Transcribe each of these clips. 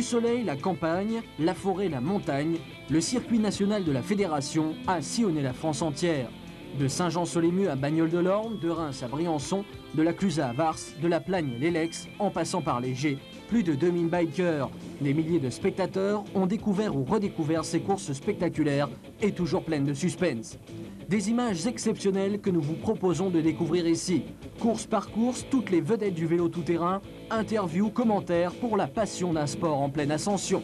soleil, la campagne, la forêt, la montagne, le circuit national de la Fédération a sillonné la France entière. De Saint-Jean-sur-les-Meux à Bagnoles-de-l'Orne, de Reims à Briançon, de la Clusaz à Vars, de la Plagne à l'Elex, en passant par les Gets, plus de 2000 bikers. Des milliers de spectateurs ont découvert ou redécouvert ces courses spectaculaires et toujours pleines de suspense. Des images exceptionnelles que nous vous proposons de découvrir ici. Course par course, toutes les vedettes du vélo tout-terrain, interviews, commentaires pour la passion d'un sport en pleine ascension.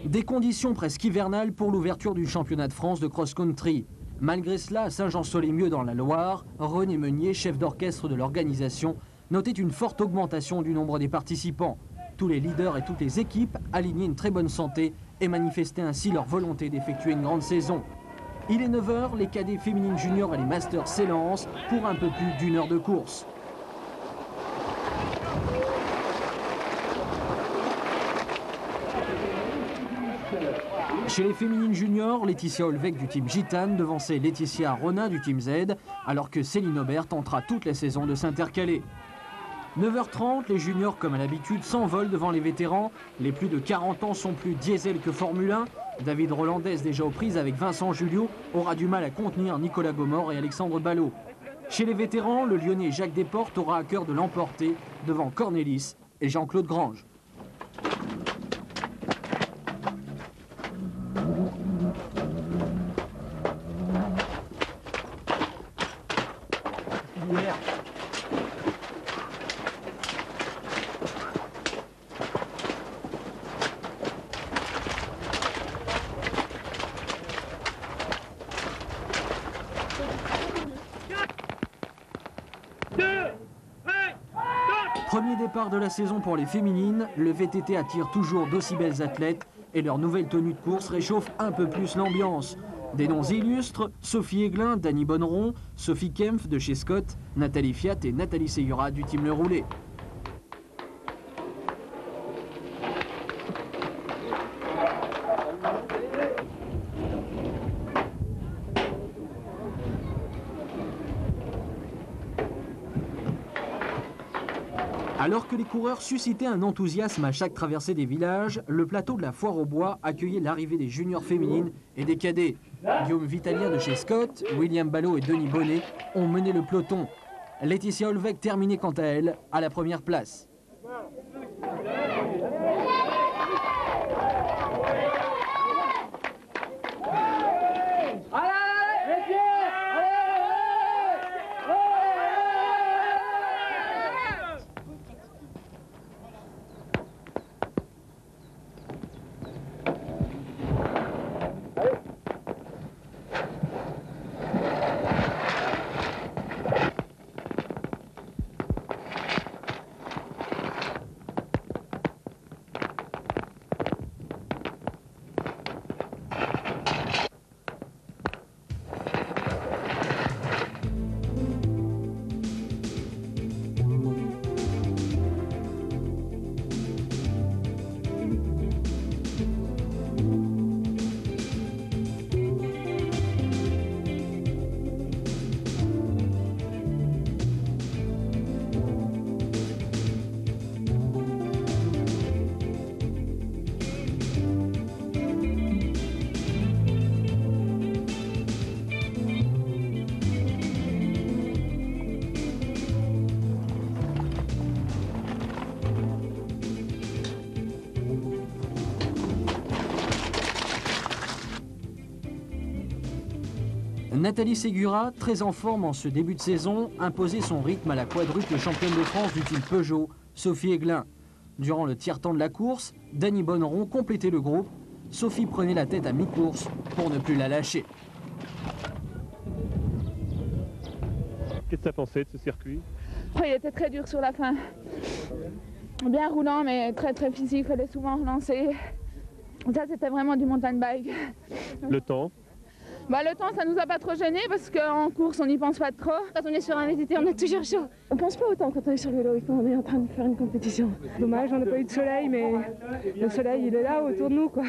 Des conditions presque hivernales pour l'ouverture du championnat de France de cross-country. Malgré cela, à Saint-Jean-sur-les-Meux dans la Loire, René Meunier, chef d'orchestre de l'organisation, notait une forte augmentation du nombre des participants. Tous les leaders et toutes les équipes alignaient une très bonne santé et manifestaient ainsi leur volonté d'effectuer une grande saison. Il est 9 h, les cadets féminines juniors et les masters s'élancent pour un peu plus d'1 heure de course. Chez les féminines juniors, Laetitia Olvec du team Gitane devançait Laetitia Ronin du team Z, alors que Céline Aubert tentera toute la saison de s'intercaler. 9 h 30, les juniors, comme à l'habitude, s'envolent devant les vétérans. Les plus de 40 ans sont plus diesel que Formule 1. David Rolandès, déjà aux prises avec Vincent Julio, aura du mal à contenir Nicolas Gomor et Alexandre Ballot. Chez les vétérans, le Lyonnais Jacques Desportes aura à cœur de l'emporter devant Cornelis et Jean-Claude Grange. Premier départ de la saison pour les féminines, le VTT attire toujours d'aussi belles athlètes et leur nouvelle tenue de course réchauffe un peu plus l'ambiance. Des noms illustres, Sophie Aiglin, Dany Bonneron, Sophie Kempf de chez Scott, Nathalie Fiat et Nathalie Segura du team Le Roulé. Alors que les coureurs suscitaient un enthousiasme à chaque traversée des villages, le plateau de la Foire aux Bois accueillait l'arrivée des juniors féminines et des cadets. Guillaume Vitalien de chez Scott, William Ballot et Denis Bonnet ont mené le peloton. Laetitia Olvec terminait quant à elle à la première place. Nathalie Segura, très en forme en ce début de saison, imposait son rythme à la quadruple championne de France du team Peugeot, Sophie Aiglin. Durant le tiers-temps de la course, Dany Bonneron complétait le groupe. Sophie prenait la tête à mi-course pour ne plus la lâcher. Qu'est-ce que tu as pensé de ce circuit? Il était très dur sur la fin. Bien roulant, mais très physique, il fallait souvent relancer. Ça, c'était vraiment du mountain bike. Le temps? Le temps, ça nous a pas trop gêné parce qu'en course, on n'y pense pas trop. Quand on est sur un VTT, on a toujours chaud. On pense pas autant quand on est sur le vélo et quand on est en train de faire une compétition. Dommage, on n'a pas eu de soleil, mais le soleil, il est là autour de nous, quoi.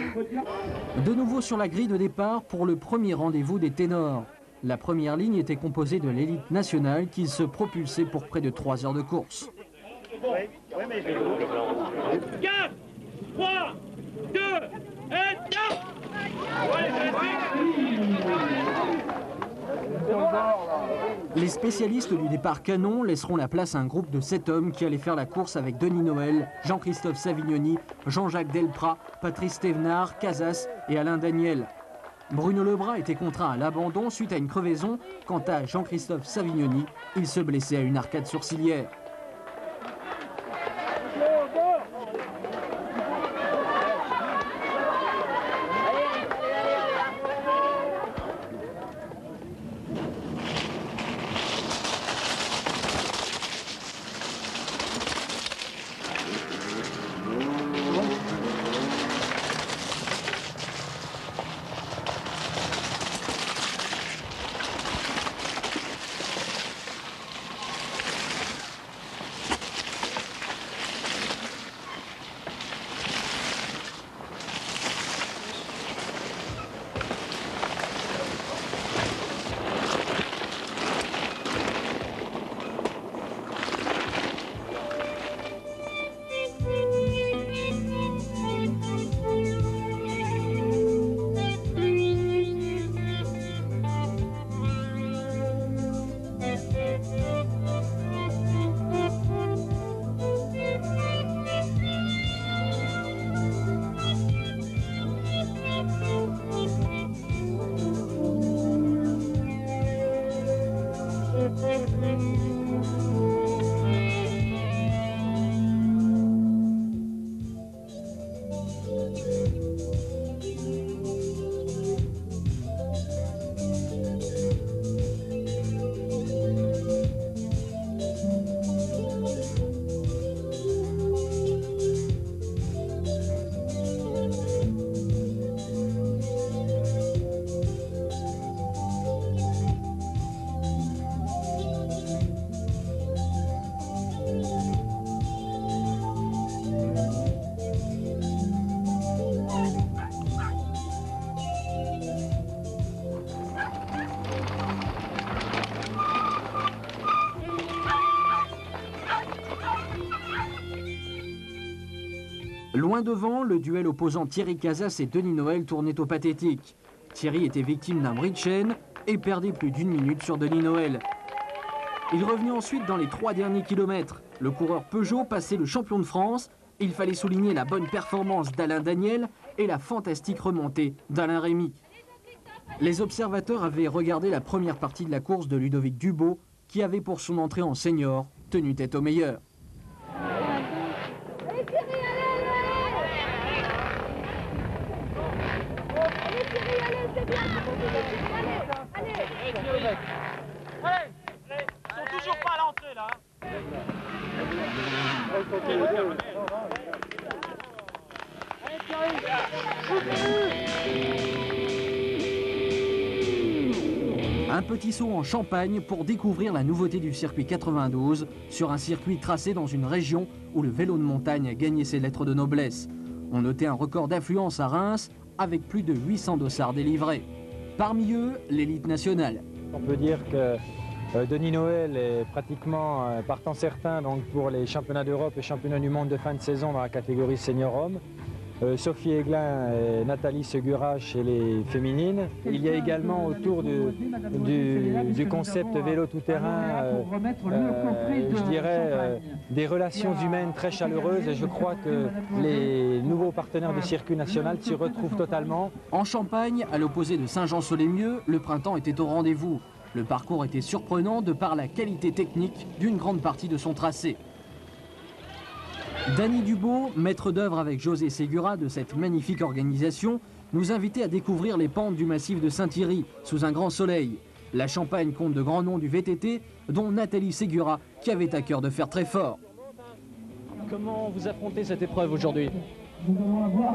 De nouveau sur la grille de départ pour le premier rendez-vous des ténors. La première ligne était composée de l'élite nationale qui se propulsait pour près de 3 heures de course. 4, 3, 2, et 4. Les spécialistes du départ canon laisseront la place à un groupe de 7 hommes qui allaient faire la course avec Denis Noël, Jean-Christophe Savignoni, Jean-Jacques Delprat, Patrice Thévenard, Casas et Alain Daniel. Bruno Lebras était contraint à l'abandon suite à une crevaison. Quant à Jean-Christophe Savignoni, il se blessait à une arcade sourcilière. Loin devant, le duel opposant Thierry Casas et Denis Noël tournait au pathétique. Thierry était victime d'un bris de chaîne et perdait plus d'1 minute sur Denis Noël. Il revenait ensuite dans les 3 derniers kilomètres. Le coureur Peugeot passait le champion de France. Il fallait souligner la bonne performance d'Alain Daniel et la fantastique remontée d'Alain Rémy. Les observateurs avaient regardé la première partie de la course de Ludovic Dubo, qui avait pour son entrée en senior tenu tête au meilleur. Allez, ils sont toujours pas à l'entrée là. Un petit saut en Champagne pour découvrir la nouveauté du circuit 92 sur un circuit tracé dans une région où le vélo de montagne a gagné ses lettres de noblesse. On notait un record d'affluence à Reims avec plus de 800 dossards délivrés. Parmi eux, l'élite nationale. On peut dire que Denis Noël est pratiquement partant certain donc, pour les championnats d'Europe et championnats du monde de fin de saison dans la catégorie senior homme. Sophie Aiglin et Nathalie Segura chez les féminines. Il y a également autour du concept vélo tout-terrain, je dirais, des relations humaines très chaleureuses et je crois que les nouveaux partenaires du circuit national s'y retrouvent totalement. En Champagne, à l'opposé de Saint-Jean-sur-les-Mieux, le printemps était au rendez-vous. Le parcours était surprenant de par la qualité technique d'une grande partie de son tracé. Dany Dubo, maître d'œuvre avec José Segura de cette magnifique organisation, nous invitait à découvrir les pentes du massif de Saint-Thierry sous un grand soleil. La Champagne compte de grands noms du VTT, dont Nathalie Segura, qui avait à cœur de faire très fort. Comment vous affrontez cette épreuve aujourd'hui ?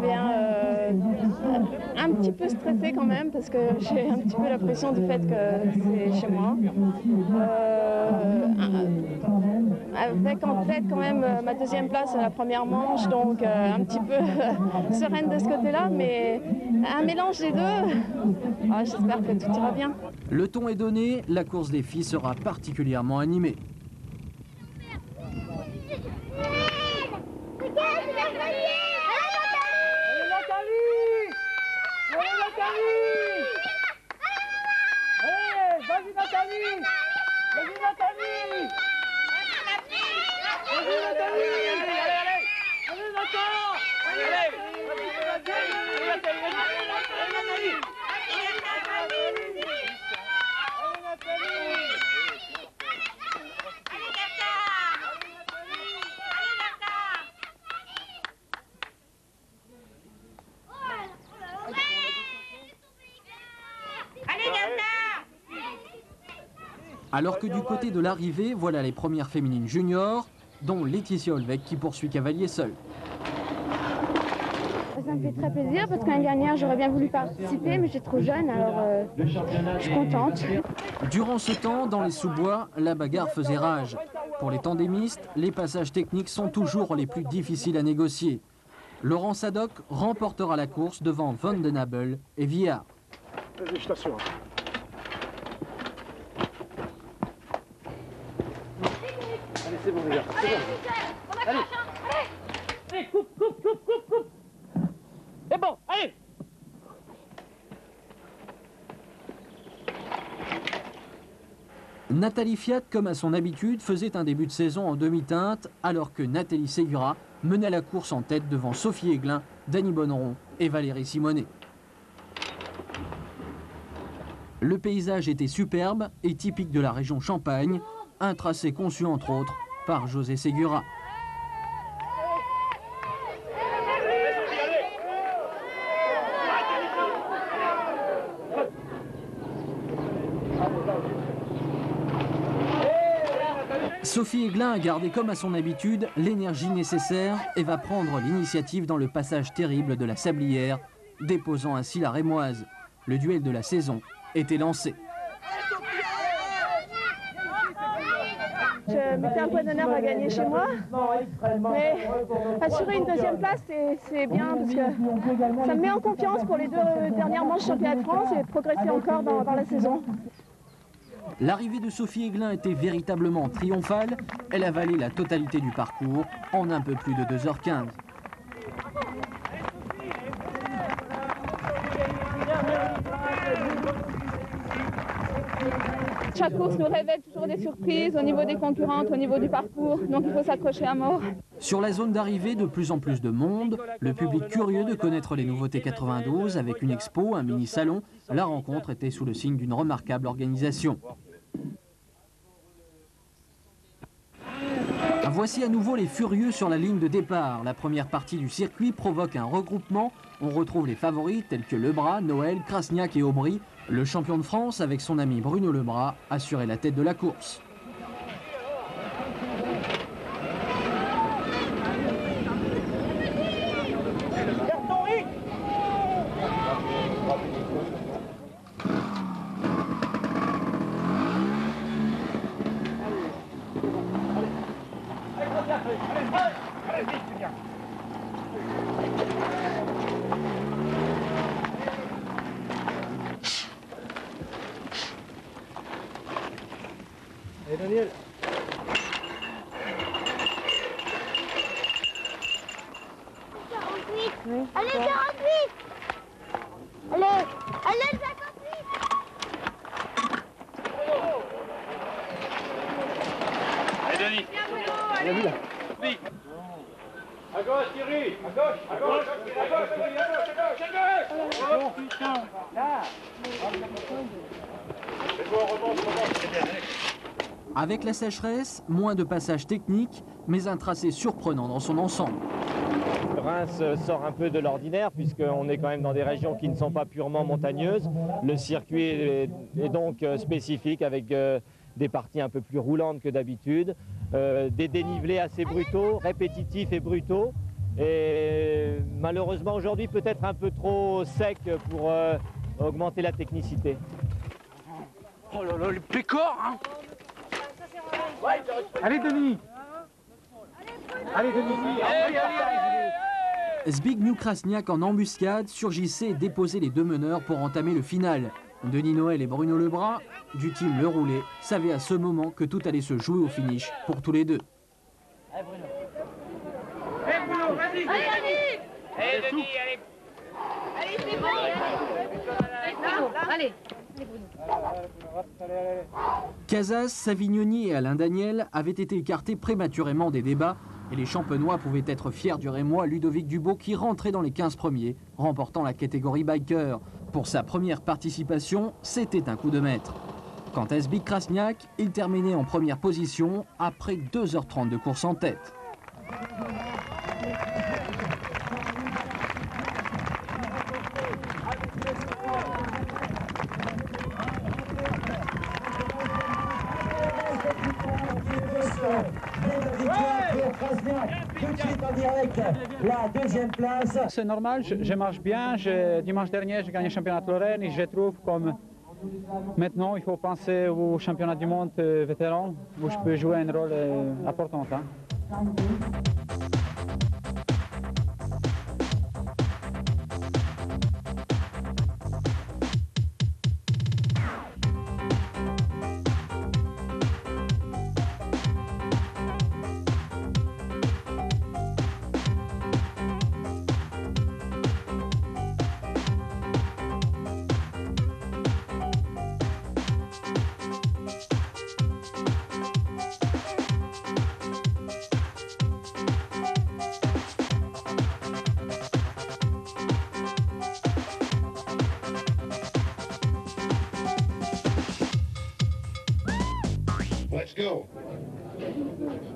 Bien, un petit peu stressée quand même parce que j'ai un petit peu la pression du fait que c'est chez moi. Avec en tête quand même ma deuxième place à la première manche, donc un petit peu sereine de ce côté-là, mais un mélange des deux. J'espère que tout ira bien. Le ton est donné, la course des filles sera particulièrement animée. Alors que du côté de l'arrivée, voilà les premières féminines juniors, dont Laetitia Olvec qui poursuit cavalier seule. Ça me fait très plaisir parce que l'année dernière j'aurais bien voulu participer mais j'étais trop jeune, alors je suis contente. Durant ce temps, dans les sous-bois, la bagarre faisait rage. Pour les tandémistes, les passages techniques sont toujours les plus difficiles à négocier. Laurent Sadoc remportera la course devant Van den Abel et Villard. Je t'assure. Allez, c'est bon les gars, c'est bon. Allez. Allez, coupe. C'est bon, allez. Nathalie Fiat, comme à son habitude, faisait un début de saison en demi-teinte, alors que Nathalie Segura menait la course en tête devant Sophie Aiglin, Dany Bonneron et Valérie Simonet. Le paysage était superbe et typique de la région Champagne, un tracé conçu entre autres par José Segura. Sophie Aiglin a gardé comme à son habitude l'énergie nécessaire et va prendre l'initiative dans le passage terrible de la Sablière, déposant ainsi la Rémoise. Le duel de la saison était lancé. Je mettais un point d'honneur à gagner chez moi, mais assurer une deuxième place, c'est bien parce que ça me met en confiance pour les deux dernières manches championnat de France et progresser encore dans la saison. L'arrivée de Sophie Aiglin était véritablement triomphale. Elle a valé la totalité du parcours en un peu plus de 2h15. Chaque course nous révèle toujours des surprises au niveau des concurrentes, au niveau du parcours, donc il faut s'accrocher à mort. Sur la zone d'arrivée, de plus en plus de monde, le public curieux de connaître les nouveautés 92 avec une expo, un mini-salon. La rencontre était sous le signe d'une remarquable organisation. Voici à nouveau les furieux sur la ligne de départ. La première partie du circuit provoque un regroupement. On retrouve les favoris tels que Lebras, Noël, Krasniak et Aubry. Le champion de France, avec son ami Bruno Lebras, assurait la tête de la course. Et Daniel. Allez, 48. Allez, allez, 58. Allez, Denis. On a vu là. Oui. À gauche, Thierry. À gauche, à gauche, à gauche, à gauche. Oh putain. Là. C'est bon, remonte, c'est bien. Avec la sécheresse, moins de passages techniques, mais un tracé surprenant dans son ensemble. Reims sort un peu de l'ordinaire puisqu'on est quand même dans des régions qui ne sont pas purement montagneuses. Le circuit est donc spécifique avec des parties un peu plus roulantes que d'habitude, des dénivelés assez brutaux, répétitifs et brutaux. Et malheureusement aujourd'hui peut-être un peu trop sec pour augmenter la technicité. Oh là là, le pécor, hein. Allez Denis. Allez Denis. Allez. Zbigniew Krasniak en embuscade surgissait et déposait les deux meneurs pour entamer le final. Denis Noël et Bruno Lebras, du team Le Roulé, savaient à ce moment que tout allait se jouer au finish pour tous les deux. Allez Bruno. Allez Bruno, vas-y. Allez Denis, allez. Allez, c'est bon. Allez. Casas, Savignoni et Alain Daniel avaient été écartés prématurément des débats et les champenois pouvaient être fiers du Rémois Ludovic Dubo qui rentrait dans les 15 premiers, remportant la catégorie biker. Pour sa première participation, c'était un coup de maître. Quant à Zbigniew Krasniak, il terminait en première position après 2h30 de course en tête. La deuxième place. C'est normal, je marche bien. Dimanche dernier, j'ai gagné le championnat de Lorraine et je trouve comme maintenant, il faut penser au championnat du monde vétéran où je peux jouer un rôle important. Hein.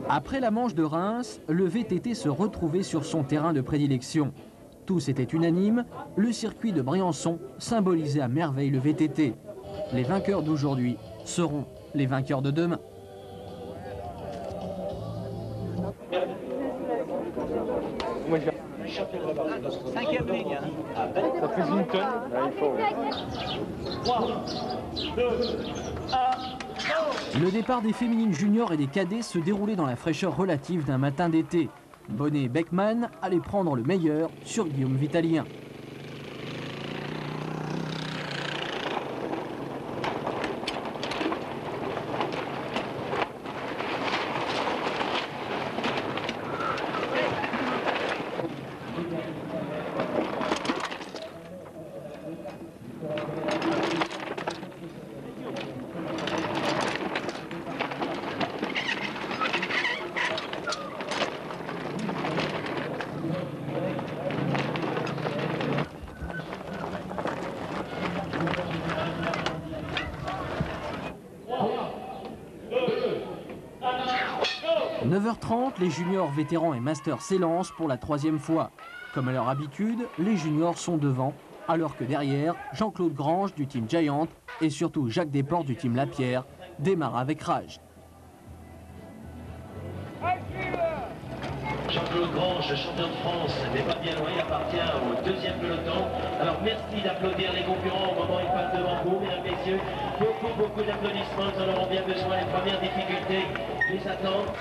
Après la manche de Reims, le VTT se retrouvait sur son terrain de prédilection. Tous étaient unanimes, le circuit de Briançon symbolisait à merveille le VTT. Les vainqueurs d'aujourd'hui seront les vainqueurs de demain. Cinquième ligne. Ça fait une tonne. Là, il faut. 3, 2, 1. Le départ des féminines juniors et des cadets se déroulait dans la fraîcheur relative d'un matin d'été. Bonnet et Beckman allaient prendre le meilleur sur Guillaume Vitalien. À 9h30, les juniors vétérans et masters s'élancent pour la troisième fois. Comme à leur habitude, les juniors sont devant, alors que derrière, Jean-Claude Grange du team Giant et surtout Jacques Desportes du team Lapierre démarrent avec rage. Jean-Claude Grange, champion de France, n'est pas bien loin, il appartient au deuxième peloton. Alors merci d'applaudir les concurrents au moment où ils passent devant vous, mesdames, messieurs. Beaucoup d'applaudissements, nous en aurons bien besoin. Les premières difficultés les attendent.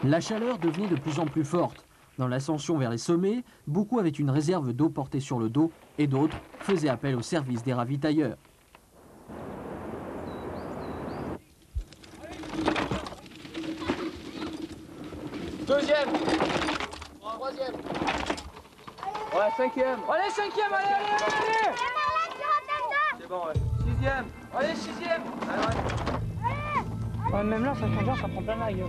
La chaleur devenait de plus en plus forte. Dans l'ascension vers les sommets, beaucoup avaient une réserve d'eau portée sur le dos et d'autres faisaient appel au service des ravitailleurs. Deuxième. Troisième. Ouais, cinquième. Allez, cinquième, allez. C'est bon, ouais. Sixième. Allez, sixième. Allez. Ouais, même là, ça change, ça prend plein la gueule.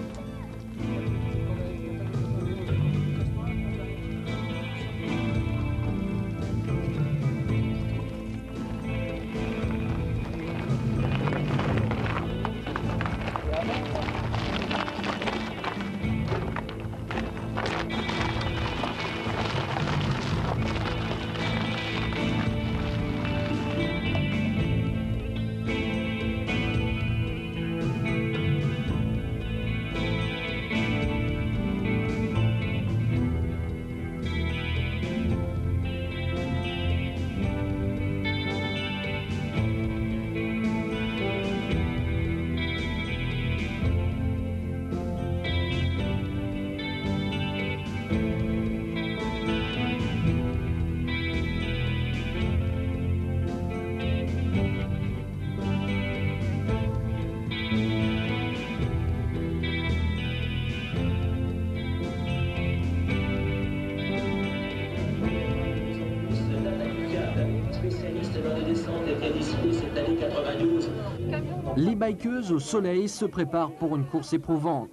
spécialiste dans les descentes et qui a décidé cette année 92. Les bikeuses au soleil se préparent pour une course éprouvante.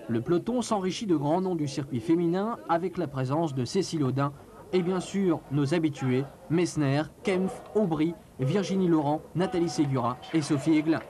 Le peloton s'enrichit de grands noms du circuit féminin avec la présence de Cécile Audin et bien sûr nos habitués, Messner, Kempf, Aubry, Virginie Laurent, Nathalie Ségura et Sophie Aiglin.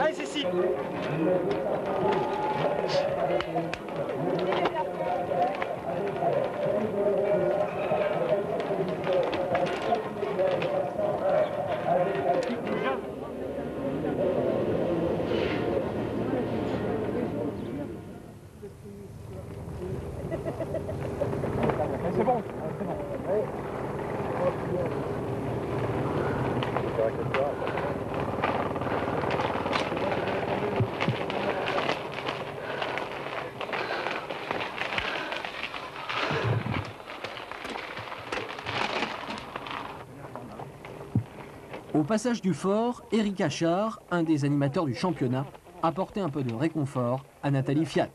Allez Cécile. C'est bon, c'est bon. Au passage du fort, Éric Achard, un des animateurs du championnat, apportait un peu de réconfort à Nathalie Fiat.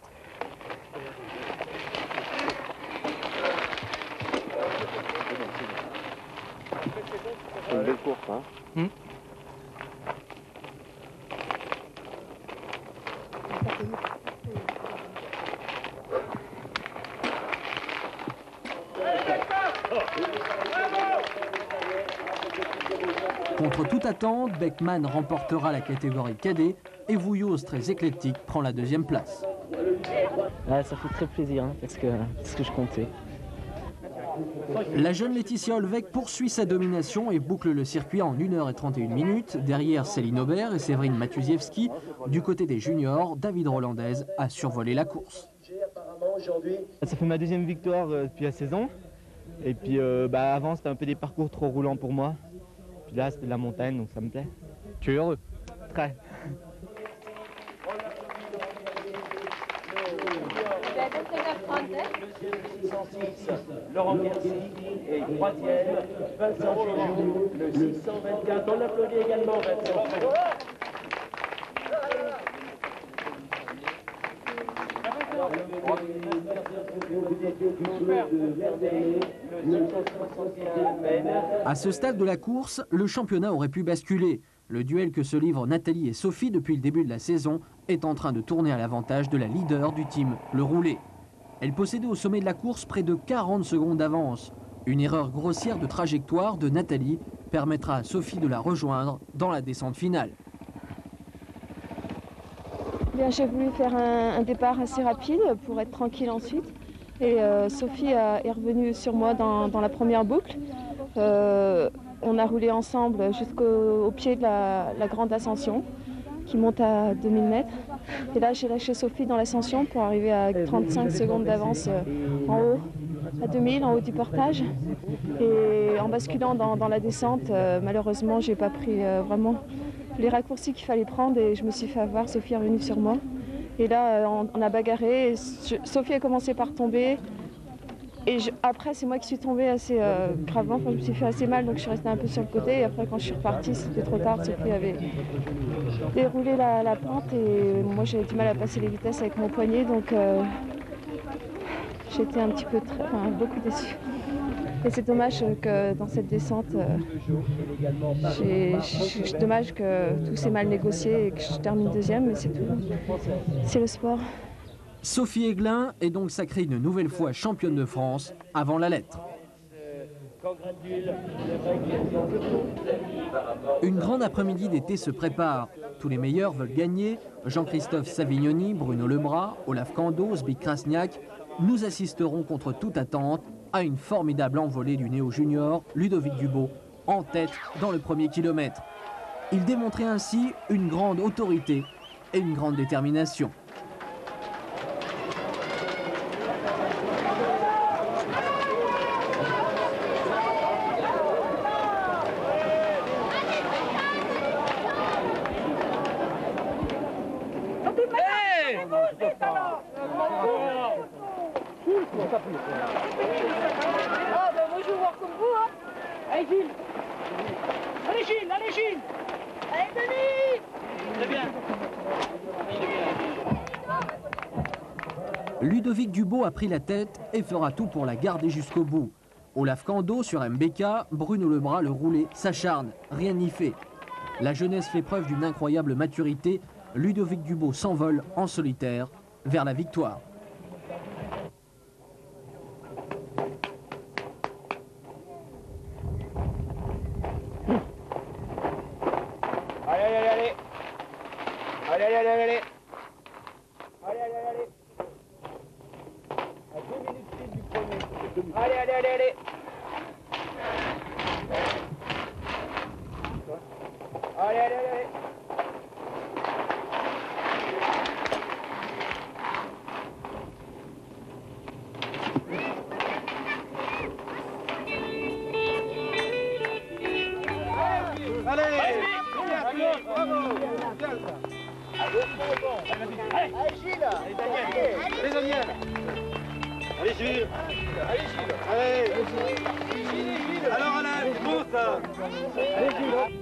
C'est une belle course, hein. Contre toute attente, Beckman remportera la catégorie cadet et Vouilloz, très éclectique, prend la deuxième place. Ouais, ça fait très plaisir, hein, parce que c'est ce que je comptais. La jeune Laetitia Olvec poursuit sa domination et boucle le circuit en 1h31. Derrière Céline Aubert et Séverine Matuziewski, du côté des juniors, David Rolandaise a survolé la course. Ça fait ma deuxième victoire depuis la saison. Et puis avant c'était un peu des parcours trop roulants pour moi. Puis là c'était de la montagne donc ça me plaît. Tu es heureux? Très. Laurent Mercier et troisième, Vincent Géliou, le 624. On applaudit également Vincent. À ce stade de la course, le championnat aurait pu basculer. Le duel que se livrent Nathalie et Sophie depuis le début de la saison est en train de tourner à l'avantage de la leader du team, le roulé. Elle possédait au sommet de la course près de 40 secondes d'avance. Une erreur grossière de trajectoire de Nathalie permettra à Sophie de la rejoindre dans la descente finale. J'ai voulu faire un départ assez rapide pour être tranquille ensuite. Et Sophie est revenue sur moi dans la première boucle. On a roulé ensemble jusqu'au pied de la grande ascension qui monte à 2000 mètres. Et là, j'ai lâché Sophie dans l'ascension pour arriver à 35 secondes d'avance en haut, à 2000, en haut du portage. Et en basculant dans la descente, malheureusement, j'ai pas pris vraiment les raccourcis qu'il fallait prendre et je me suis fait avoir. Sophie est revenue sur moi. Et là, on a bagarré. Et Sophie a commencé par tomber. Et après, c'est moi qui suis tombée assez gravement. Enfin, je me suis fait assez mal, donc je suis restée un peu sur le côté. Et après, quand je suis repartie, c'était trop tard. Sophie avait déroulé la pente et moi, j'avais du mal à passer les vitesses avec mon poignet. Donc, j'étais un petit peu, beaucoup déçue. Et c'est dommage que dans cette descente, c'est dommage que tout s'est mal négocié et que je termine deuxième, mais c'est tout. C'est le sport. Sophie Aiglin est donc sacrée une nouvelle fois championne de France avant la lettre. Une grande après-midi d'été se prépare. Tous les meilleurs veulent gagner. Jean-Christophe Savignoni, Bruno Lebras, Olaf Kando, Zbig Krasniak. Nous assisterons contre toute attente à une formidable envolée du néo-junior Ludovic Dubo, en tête dans le premier kilomètre. Il démontrait ainsi une grande autorité et une grande détermination. Ah ben moi je veux voir comme vous hein. Allez Gilles. Allez Gilles, allez Gilles. Allez Denis. C'est bien. Ludovic Dubo a pris la tête et fera tout pour la garder jusqu'au bout. Olaf Kando sur MBK, Bruno Lebras le roulé s'acharne, rien n'y fait. La jeunesse fait preuve d'une incroyable maturité, Ludovic Dubo s'envole en solitaire vers la victoire. Allez, allez, allez. Allez, allez, allez, allez. Allez, allez, allez. À 2 minutes du premier. Allez, allez, allez, allez. Allez, allez, allez. Allez, bravo. Allez Gilles. Allez Daniel. Allez Daniel. Allez Gilles. Allez Gilles. Allez. Gilles. Alors Alain, c'est bon ça. Allez Gilles.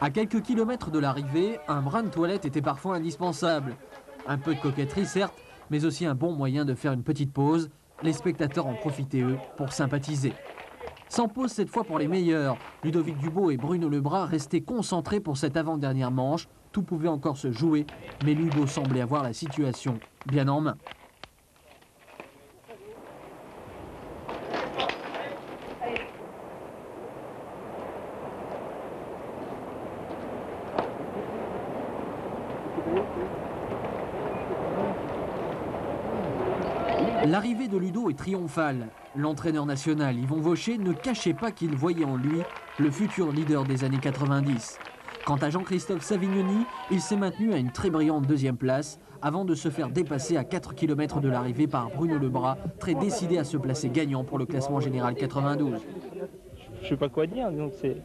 À quelques kilomètres de l'arrivée, un brin de toilette était parfois indispensable. Un peu de coquetterie certes, mais aussi un bon moyen de faire une petite pause. Les spectateurs en profitaient eux pour sympathiser. Sans pause cette fois pour les meilleurs. Ludovic Dubo et Bruno Lebras restaient concentrés pour cette avant-dernière manche. Tout pouvait encore se jouer, mais Ludo semblait avoir la situation bien en main. L'arrivée de Ludo est triomphale. L'entraîneur national Yvon Vaucher ne cachait pas qu'il voyait en lui le futur leader des années 90. Quant à Jean-Christophe Savignoni, il s'est maintenu à une très brillante deuxième place avant de se faire dépasser à 4 km de l'arrivée par Bruno Lebras, très décidé à se placer gagnant pour le classement général 92. Je sais pas quoi dire, donc c'est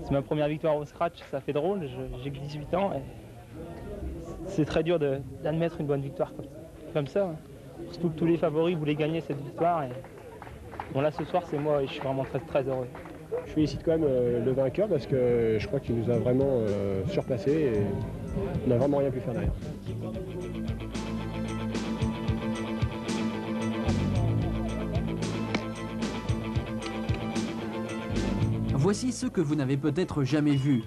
ma première victoire au scratch, ça fait drôle, j'ai que 18 ans et c'est très dur d'admettre une bonne victoire comme ça. Surtout que tous les favoris voulaient gagner cette victoire. Et... Bon là ce soir c'est moi et je suis vraiment très heureux. Je félicite quand même le vainqueur parce que je crois qu'il nous a vraiment surpassé et on n'a vraiment rien pu faire derrière. Voici ceux que vous n'avez peut-être jamais vus.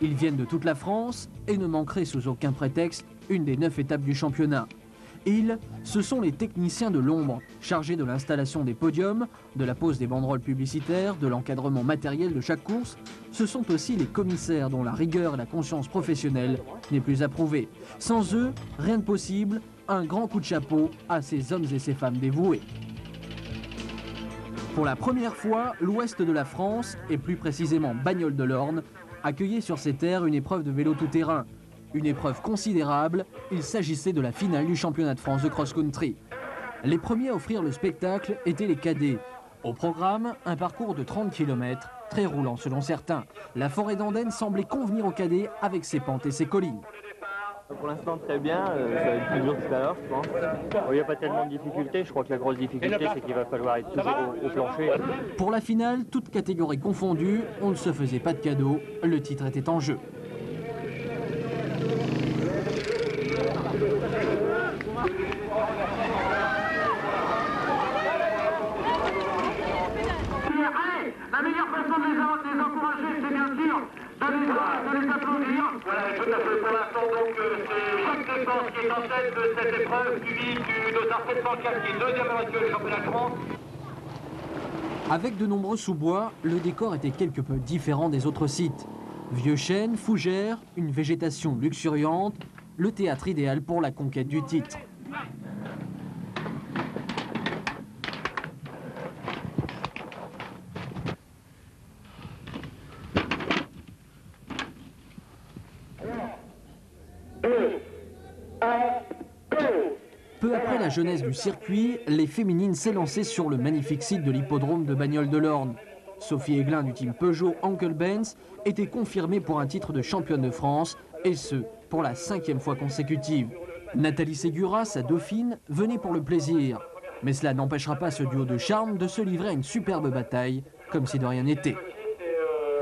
Ils viennent de toute la France et ne manqueraient sous aucun prétexte une des 9 étapes du championnat. Ils, ce sont les techniciens de l'ombre, chargés de l'installation des podiums, de la pose des banderoles publicitaires, de l'encadrement matériel de chaque course. Ce sont aussi les commissaires dont la rigueur et la conscience professionnelle n'est plus approuvée. Sans eux, rien de possible. Un grand coup de chapeau à ces hommes et ces femmes dévoués. Pour la première fois, l'ouest de la France, et plus précisément Bagnoles de l'Orne, accueillait sur ses terres une épreuve de vélo tout-terrain. Une épreuve considérable, il s'agissait de la finale du championnat de France de cross-country. Les premiers à offrir le spectacle étaient les cadets. Au programme, un parcours de 30 km très roulant selon certains. La forêt d'Andenne semblait convenir aux cadets avec ses pentes et ses collines. Pour l'instant très bien, ça va être plus dur tout à l'heure je pense. Il n'y a pas tellement de difficultés, je crois que la grosse difficulté c'est qu'il va falloir être toujours au plancher. Pour la finale, toutes catégories confondues, on ne se faisait pas de cadeaux, le titre était en jeu. La meilleure façon de les encourager, c'est bien sûr de les applaudir. Voilà, tout à fait. Pour l'instant, donc, c'est Jacques Défense qui est en tête de cette épreuve, suivi du Dosard 704 qui est deuxième à l'actuel championnat de France. Avec de nombreux sous-bois, le décor était quelque peu différent des autres sites. Vieux chênes, fougères, une végétation luxuriante, le théâtre idéal pour la conquête du titre. Peu après la jeunesse du circuit, les féminines s'élançaient sur le magnifique site de l'hippodrome de Bagnoles-de-l'Orne. Sophie Aiglin du team Peugeot Uncle Benz était confirmée pour un titre de championne de France, et ce, pour la 5e fois consécutive. Nathalie Ségura, sa dauphine, venait pour le plaisir. Mais cela n'empêchera pas ce duo de charme de se livrer à une superbe bataille, comme si de rien n'était.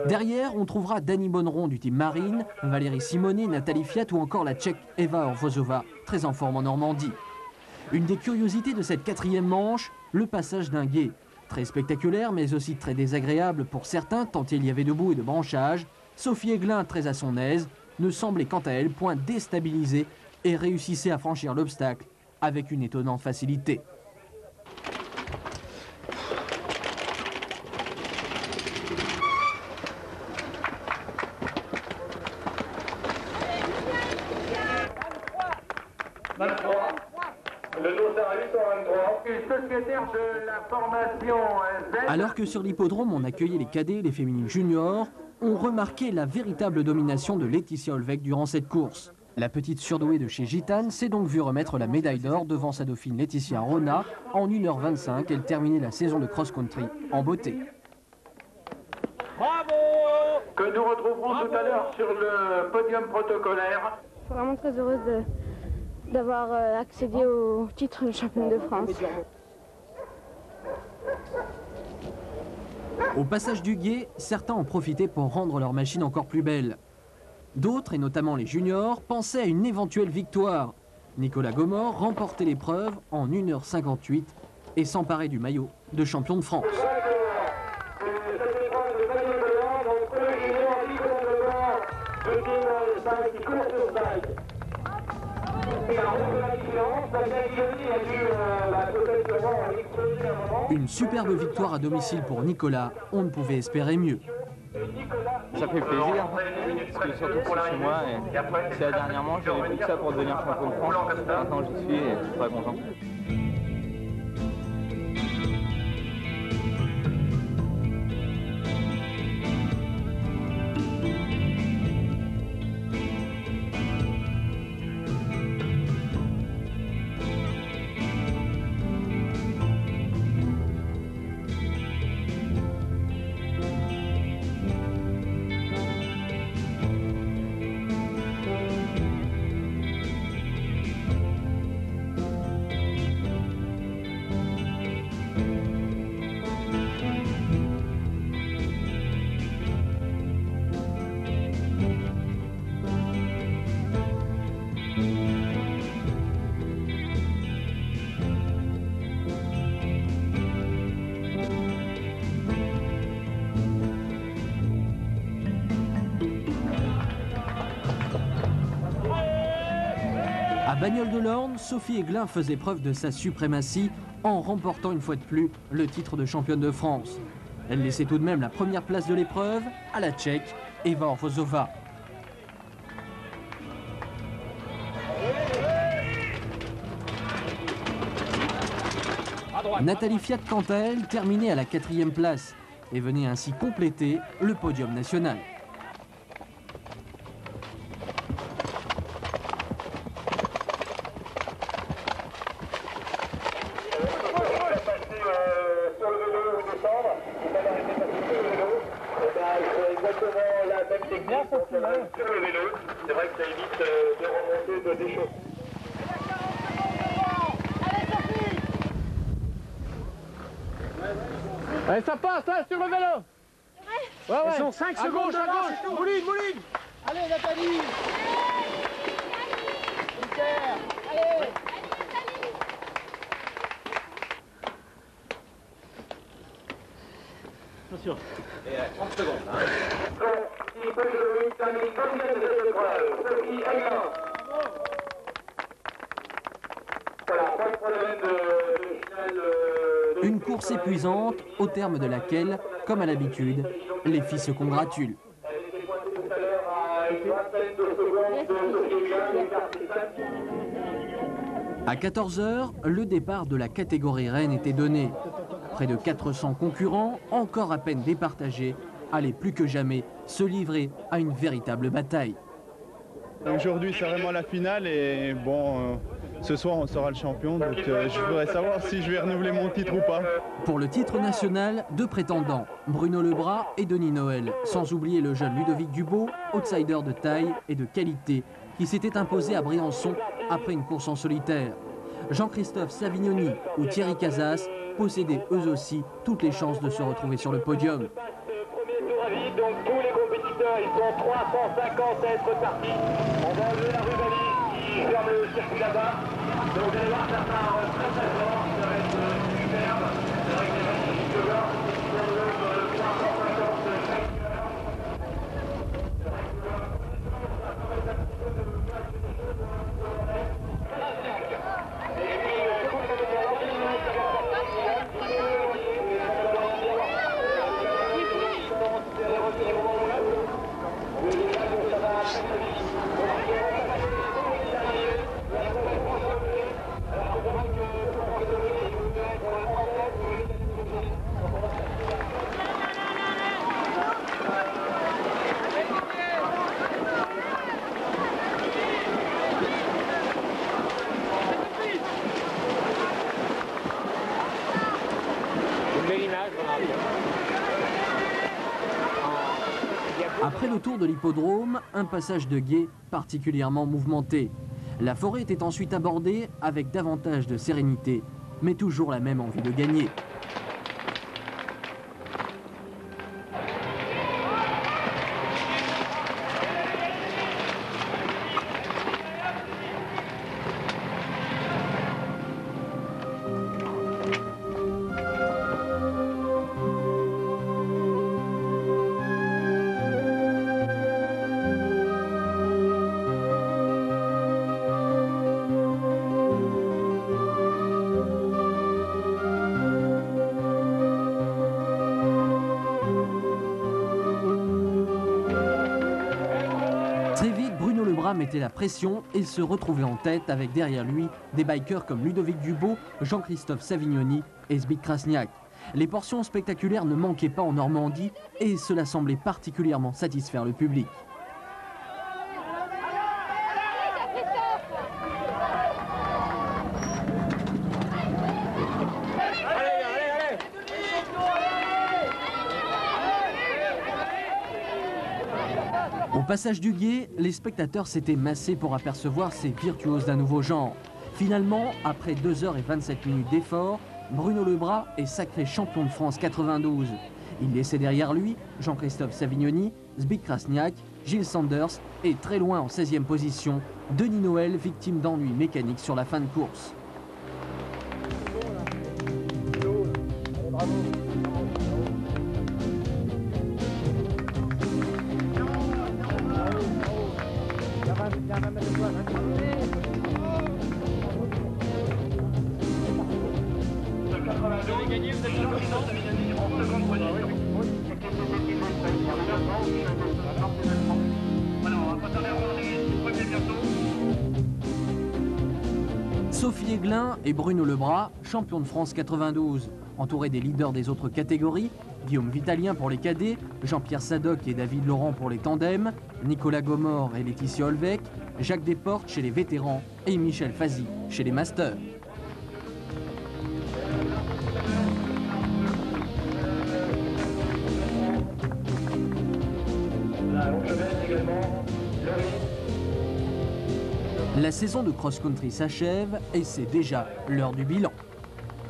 Derrière, on trouvera Dani Bonneron du team Marine, Valérie Simonet, Nathalie Fiat ou encore la Tchèque Eva Orvozova, très en forme en Normandie. Une des curiosités de cette 4e manche, le passage d'un gué. Très spectaculaire, mais aussi très désagréable pour certains, tant il y avait de boue et de branchages. Sophie Aiglin, très à son aise, ne semblait quant à elle point déstabilisée et réussissait à franchir l'obstacle avec une étonnante facilité. Alors que sur l'hippodrome on accueillait les cadets et les féminines juniors, on remarquait la véritable domination de Laetitia Olvec durant cette course. La petite surdouée de chez Gitane s'est donc vue remettre la médaille d'or devant sa dauphine Laetitia Rona. En 1h25, elle terminait la saison de cross-country en beauté. Bravo! Que nous retrouverons tout à l'heure sur le podium protocolaire. Je suis vraiment très heureuse d'avoir accédé au titre de championne de France. Au passage du gué, certains ont profité pour rendre leur machine encore plus belle. D'autres, et notamment les juniors, pensaient à une éventuelle victoire. Nicolas Gomor remportait l'épreuve en 1h58 et s'emparait du maillot de champion de France. Une superbe victoire à domicile pour Nicolas, on ne pouvait espérer mieux. Ça fait plaisir, parce que surtout c'est chez moi, et c'est la dernière manche, j'avais plus que ça pour devenir champion de France. Maintenant j'y suis et je suis très content. À Bagnoles-de-l'Orne, Sophie Aiglin faisait preuve de sa suprématie en remportant une fois de plus le titre de championne de France. Elle laissait tout de même la première place de l'épreuve à la Tchèque Eva Orvozova. Nathalie Fiat, quant à elle, terminait à la 4e place et venait ainsi compléter le podium national. des choses. Allez, ça passe, là, sur le vélo. Ouais, ouais. Ils sont 5 secondes à gauche. Mouline, Mouline. Allez, Nathalie. Allez. Attention. Et 30 secondes. Sophie Beaujolais termine deuxième de cette épreuve. Sophie Aignan. Voilà, pas de problème de finale. Une course épuisante, au terme de laquelle, comme à l'habitude, les filles se congratulent. Elle était pointée tout à l'heure à une vingtaine de secondes de Sophie Aignan, l'écart c'est 5. À 14 h, le départ de la catégorie reine était donné. Près de 400 concurrents, encore à peine départagés, allaient plus que jamais se livrer à une véritable bataille. Aujourd'hui, c'est vraiment la finale et bon, ce soir, on sera le champion. Donc, je voudrais savoir si je vais renouveler mon titre ou pas. Pour le titre national, deux prétendants, Bruno Lebras et Denis Noël, sans oublier le jeune Ludovic Dubo, outsider de taille et de qualité, qui s'était imposé à Briançon après une course en solitaire. Jean-Christophe Savignoni ou Thierry Casas possédaient eux aussi toutes les chances de se retrouver sur le podium. Premier tour à vide, donc tous les compétiteurs, ils sont 350 à être partis. On va enlever la rubalise qui ferme le circuit là-bas. Donc vous allez voir, ça part très très fort, ça va être superbe, avec des magnifiques gars qui sont le 350. Après le tour de l'hippodrome, un passage de gué particulièrement mouvementé. La forêt était ensuite abordée avec davantage de sérénité, mais toujours la même envie de gagner. Mettait la pression et se retrouvait en tête avec derrière lui des bikers comme Ludovic Dubo, Jean-Christophe Savignoni et Zbigniew Krasniak. Les portions spectaculaires ne manquaient pas en Normandie et cela semblait particulièrement satisfaire le public. Au passage du gué, les spectateurs s'étaient massés pour apercevoir ces virtuoses d'un nouveau genre. Finalement, après 2 h et 27 minutes d'effort, Bruno Lebras est sacré champion de France 92. Il laissait derrière lui Jean-Christophe Savignoni, Zbigniew Krasniak, Gilles Sanders et très loin en 16e position, Denis Noël, victime d'ennuis mécaniques sur la fin de course. Sophie Aiglan et Bruno Lebras, champions de France 92. Entourés des leaders des autres catégories, Guillaume Vitalien pour les cadets, Jean-Pierre Sadoc et David Laurent pour les tandems, Nicolas Gomor et Laetitia Olvec, Jacques Desportes chez les vétérans et Michel Fazi chez les masters. La saison de cross-country s'achève et c'est déjà l'heure du bilan.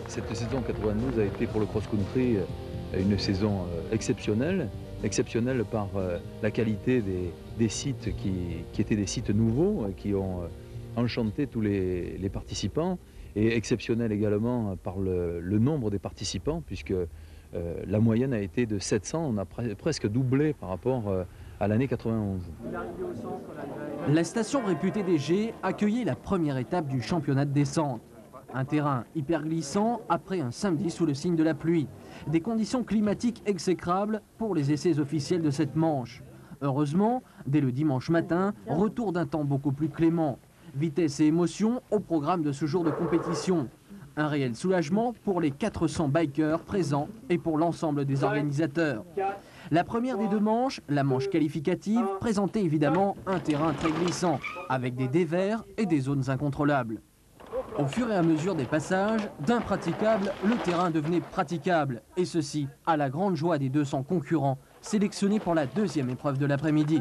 Cette saison 92 a été pour le cross-country une saison exceptionnelle par la qualité des sites qui étaient des sites nouveaux, qui ont enchanté tous les participants, et exceptionnelle également par le nombre des participants, puisque la moyenne a été de 700, on a presque doublé par rapport à l'année 91. La station réputée des G accueillait la première étape du championnat de descente. Un terrain hyper glissant après un samedi sous le signe de la pluie. Des conditions climatiques exécrables pour les essais officiels de cette manche. Heureusement, dès le dimanche matin, retour d'un temps beaucoup plus clément. Vitesse et émotion au programme de ce jour de compétition. Un réel soulagement pour les 400 bikers présents et pour l'ensemble des organisateurs. La première des deux manches, la manche qualificative, présentait évidemment un terrain très glissant, avec des dévers et des zones incontrôlables. Au fur et à mesure des passages, d'impraticable, le terrain devenait praticable, et ceci à la grande joie des 200 concurrents sélectionnés pour la deuxième épreuve de l'après-midi.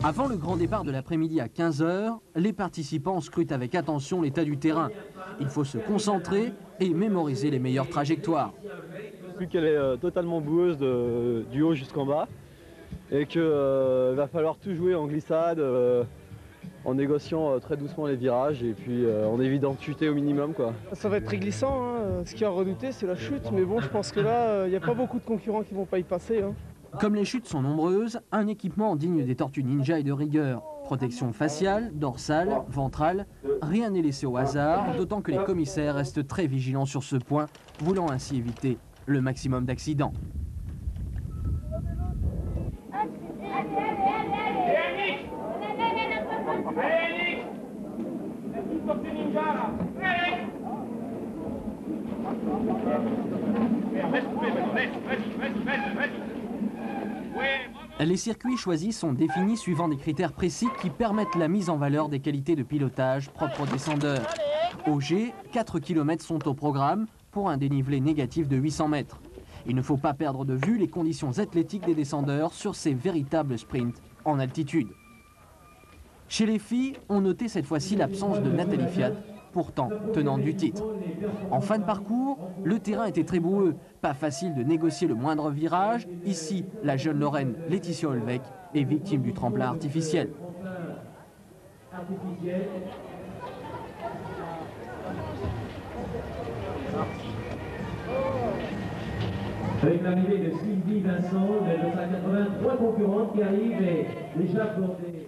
Avant le grand départ de l'après-midi à 15 h, les participants scrutent avec attention l'état du terrain. Il faut se concentrer et mémoriser les meilleures trajectoires. Vu qu'elle est totalement boueuse du haut jusqu'en bas et qu'il va falloir tout jouer en glissade, en négociant très doucement les virages et puis en évitant de chuter au minimum, quoi. Ça va être très glissant, hein. Ce qu'il y a à redouter c'est la chute, mais bon je pense que là il n'y a pas beaucoup de concurrents qui vont pas y passer, hein. Comme les chutes sont nombreuses, un équipement digne des tortues ninja et de rigueur. Protection faciale, dorsale, ventrale, rien n'est laissé au hasard, d'autant que les commissaires restent très vigilants sur ce point, voulant ainsi éviter le maximum d'accidents. Les circuits choisis sont définis suivant des critères précis qui permettent la mise en valeur des qualités de pilotage propres aux descendeurs. Au G, 4 km sont au programme pour un dénivelé négatif de 800 mètres. Il ne faut pas perdre de vue les conditions athlétiques des descendeurs sur ces véritables sprints en altitude. Chez les filles, on notait cette fois-ci l'absence de Nathalie Fiat, pourtant tenante du titre. En fin de parcours, le terrain était très boueux, pas facile de négocier le moindre virage. Ici, la jeune Lorraine Laetitia Olvec est victime du tremplin artificiel. Avec l'arrivée de Sylvie Vincent, de 283 concurrentes qui arrivent et déjà pour des...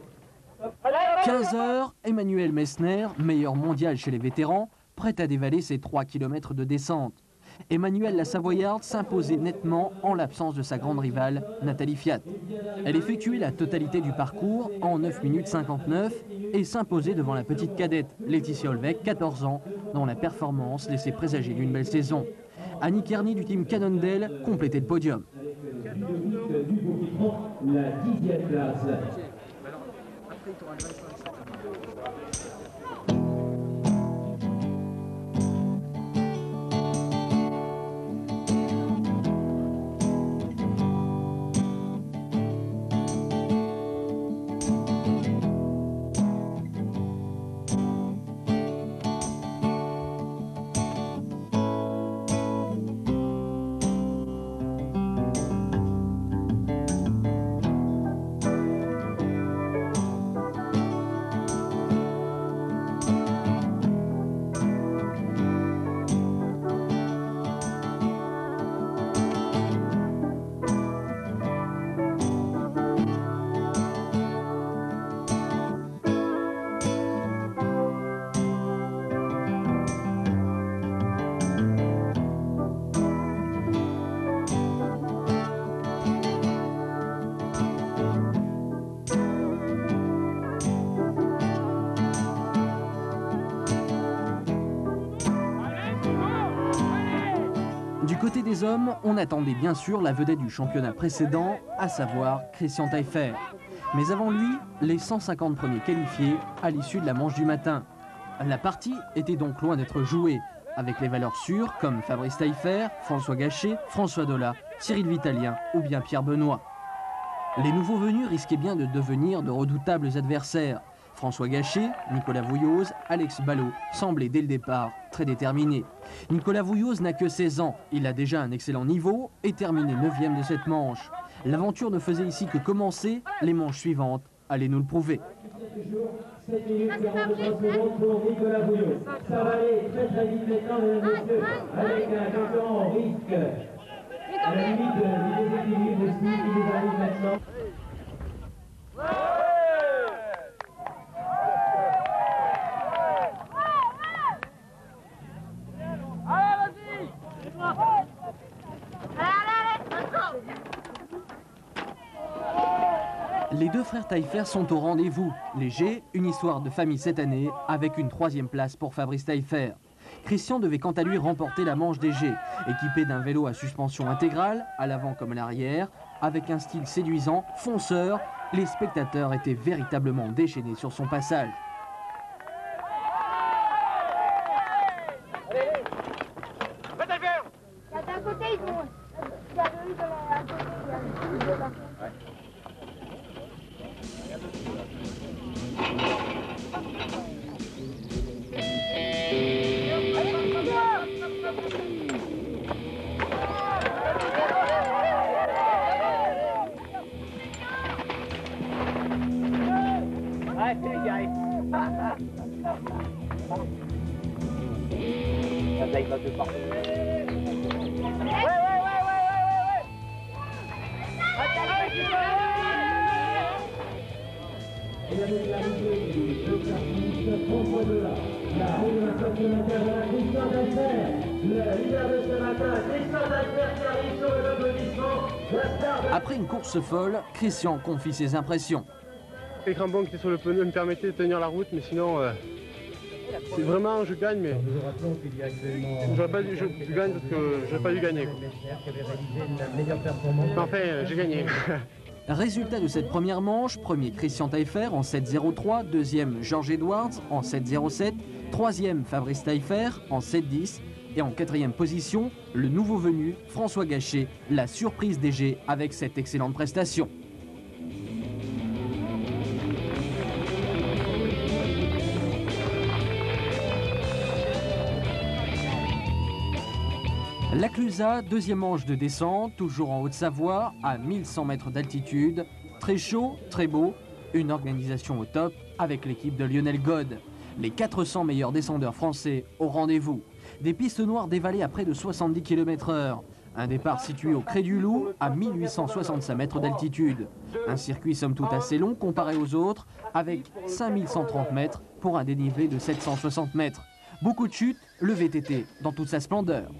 15 h, Emmanuel Messner, meilleur mondial chez les vétérans, prêt à dévaler ses 3 km de descente. Emmanuel la Savoyarde s'imposait nettement en l'absence de sa grande rivale, Nathalie Fiat. Elle effectuait la totalité du parcours en 9 minutes 59 et s'imposait devant la petite cadette Laetitia Olvec, 14 ans, dont la performance laissait présager d'une belle saison. Annie Kearney du team Cannondale complétait le podium. La 10e place. Du côté des hommes, on attendait bien sûr la vedette du championnat précédent, à savoir Christian Taillefer. Mais avant lui, les 150 premiers qualifiés à l'issue de la manche du matin. La partie était donc loin d'être jouée, avec les valeurs sûres comme Fabrice Taillefer, François Gachet, François Dolat, Cyril Vitalien ou bien Pierre Benoît. Les nouveaux venus risquaient bien de devenir de redoutables adversaires. François Gachet, Nicolas Vouilloz, Alex Ballot semblaient dès le départ très déterminés. Nicolas Vouilloz n'a que 16 ans, il a déjà un excellent niveau et terminé 9e de cette manche. L'aventure ne faisait ici que commencer, les manches suivantes allaient nous le prouver. 7 minutes 43 secondes pour Nicolas Vouilloz. Ça va aller très très vite maintenant, mesdames et messieurs, avec un concurrent au risque. À la limite du déséquilibre aussi qui nous arrive maintenant. Les deux frères Taillefer sont au rendez-vous. Léger, une histoire de famille cette année, avec une 3e place pour Fabrice Taillefer. Christian devait quant à lui remporter la manche des G, équipé d'un vélo à suspension intégrale, à l'avant comme à l'arrière, avec un style séduisant, fonceur. Les spectateurs étaient véritablement déchaînés sur son passage. Après une course folle, Christian confie ses impressions. Les crampons qui étaient sur le pneu me permettaient de tenir la route, mais sinon, c'est vraiment, je gagne, mais j'aurais pas dû, je gagne parce que j'aurais pas dû gagner. Enfin, j'ai gagné. Résultat de cette première manche, premier Christian Taillefer en 7-0-3, deuxième Georges Edwards en 7-0-7, troisième Fabrice Taillefer en 7-10 et en 4e position, le nouveau venu François Gachet, la surprise des G avec cette excellente prestation. La Clusaz, 2e manche de descente, toujours en Haute-Savoie, à 1100 mètres d'altitude. Très chaud, très beau, une organisation au top avec l'équipe de Lionel God. Les 400 meilleurs descendeurs français au rendez-vous. Des pistes noires dévalées à près de 70 km/h. Un départ situé au Cré du Loup, à 1865 mètres d'altitude. Un circuit somme toute assez long comparé aux autres, avec 5130 mètres pour un dénivelé de 760 mètres. Beaucoup de chutes, le VTT dans toute sa splendeur.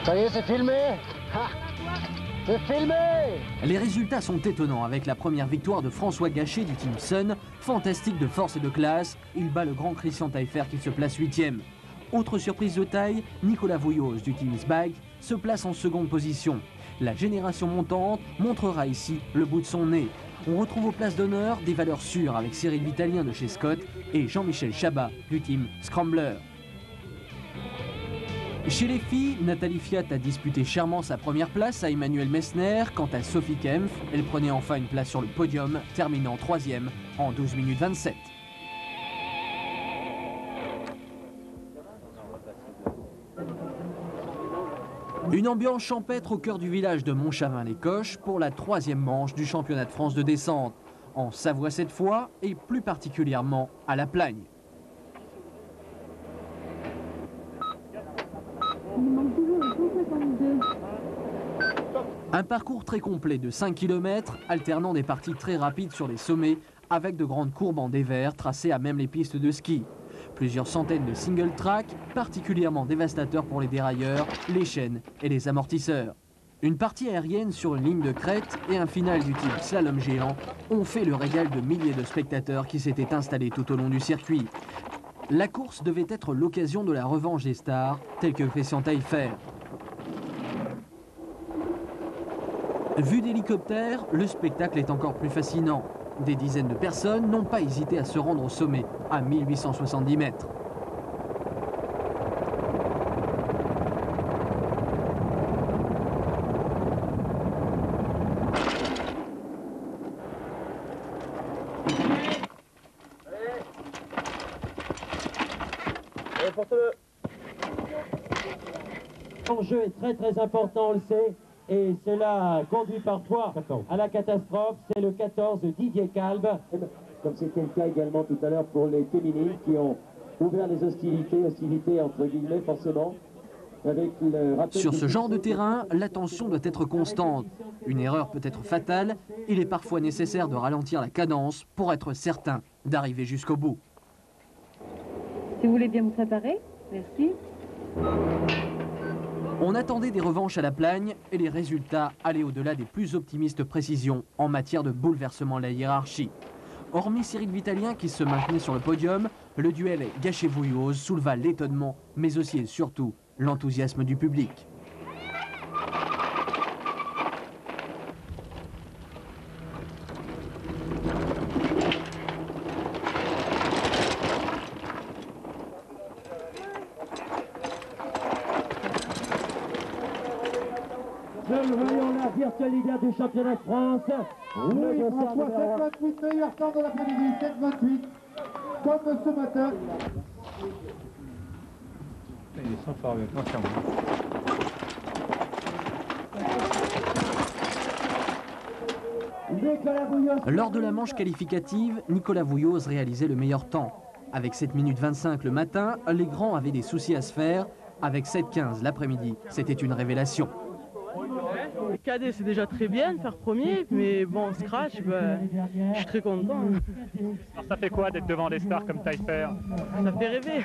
Ça y est, c'est filmé. C'est filmé! Les résultats sont étonnants avec la première victoire de François Gachet du Team Sun. Fantastique de force et de classe, il bat le grand Christian Taillefer qui se place 8e. Autre surprise de taille, Nicolas Vouilloz du Team Sbike se place en seconde position. La génération montante montrera ici le bout de son nez. On retrouve aux places d'honneur des valeurs sûres avec Cyril Vitalien de chez Scott et Jean-Michel Chabat du Team Scrambler. Chez les filles, Nathalie Fiat a disputé chèrement sa première place à Emmanuel Messner. Quant à Sophie Kempf, elle prenait enfin une place sur le podium, terminant 3e en 12 minutes 27. Une ambiance champêtre au cœur du village de Montchavin-les-Coches pour la 3e manche du championnat de France de descente. En Savoie cette fois, et plus particulièrement à La Plagne. Un parcours très complet de 5 km, alternant des parties très rapides sur les sommets, avec de grandes courbes en dévers tracées à même les pistes de ski. Plusieurs centaines de single track, particulièrement dévastateurs pour les dérailleurs, les chaînes et les amortisseurs. Une partie aérienne sur une ligne de crête et un final du type slalom géant ont fait le régal de milliers de spectateurs qui s'étaient installés tout au long du circuit. La course devait être l'occasion de la revanche des stars, telles que Christian Taillefer. Vu d'hélicoptère, le spectacle est encore plus fascinant. Des dizaines de personnes n'ont pas hésité à se rendre au sommet, à 1870 mètres. L'enjeu est très important, on le sait, et cela conduit parfois à la catastrophe. C'est le 14 Didier Kalb. Comme c'était le cas également tout à l'heure pour les féminines qui ont ouvert les hostilités entre guillemets forcément. Avec sur ce genre de terrain, l'attention doit être constante. Une erreur peut être fatale, il est parfois nécessaire de ralentir la cadence pour être certain d'arriver jusqu'au bout. Si vous voulez bien vous préparer, merci. On attendait des revanches à La Plagne et les résultats allaient au-delà des plus optimistes précisions en matière de bouleversement de la hiérarchie. Hormis Cyril Vitalien qui se maintenait sur le podium, le duel Gachet-Vouilloz souleva l'étonnement, mais aussi et surtout l'enthousiasme du public. Voyons la virtuelle leader du championnat de France. Oui, François, 7,28, meilleur temps de l'après-midi, 7,28, comme ce matin. Il est sans fort avec moi, Lors de la manche qualificative, Nicolas Vouilloz réalisait le meilleur temps. Avec 7 minutes 25 le matin, les grands avaient des soucis à se faire. Avec 7,15 l'après-midi, c'était une révélation. Cadet, c'est déjà très bien de faire premier, mais bon, scratch, bah, je suis très content. Alors ça fait quoi d'être devant des stars comme Taillefer? Ça fait rêver.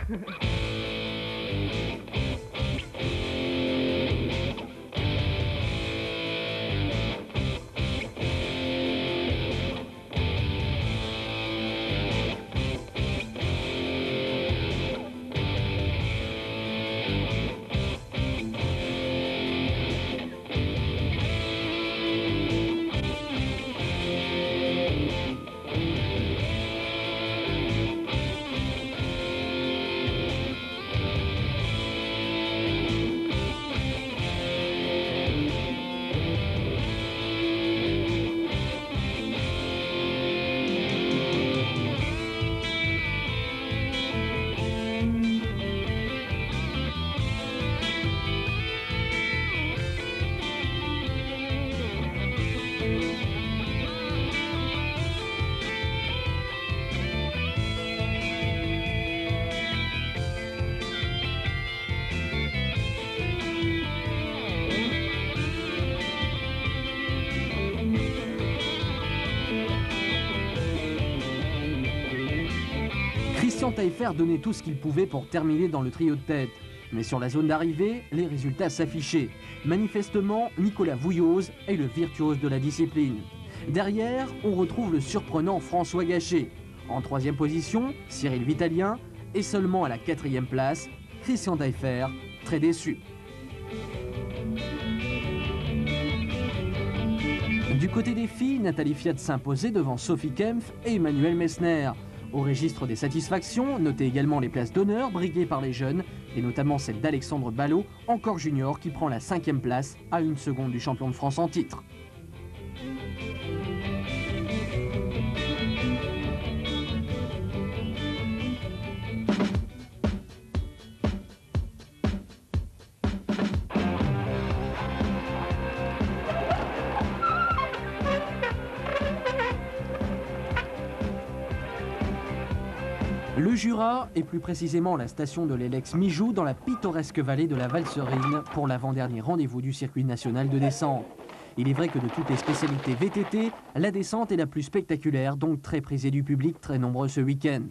Christian Taillefer donnait tout ce qu'il pouvait pour terminer dans le trio de tête. Mais sur la zone d'arrivée, les résultats s'affichaient. Manifestement, Nicolas Vouilloz est le virtuose de la discipline. Derrière, on retrouve le surprenant François Gachet. En 3e position, Cyril Vitalien. Et seulement à la 4e place, Christian Taillefer, très déçu. Du côté des filles, Nathalie Fiat s'imposait devant Sophie Kempf et Emmanuelle Messner. Au registre des satisfactions, notez également les places d'honneur briguées par les jeunes, et notamment celle d'Alexandre Ballot, encore junior, qui prend la 5e place à 1 seconde du champion de France en titre. Le Jura, et plus précisément la station de l'Elex-Mijoux, dans la pittoresque vallée de la Valserine, pour l'avant-dernier rendez-vous du circuit national de descente. Il est vrai que de toutes les spécialités VTT, la descente est la plus spectaculaire, donc très prisée du public, très nombreux ce week-end.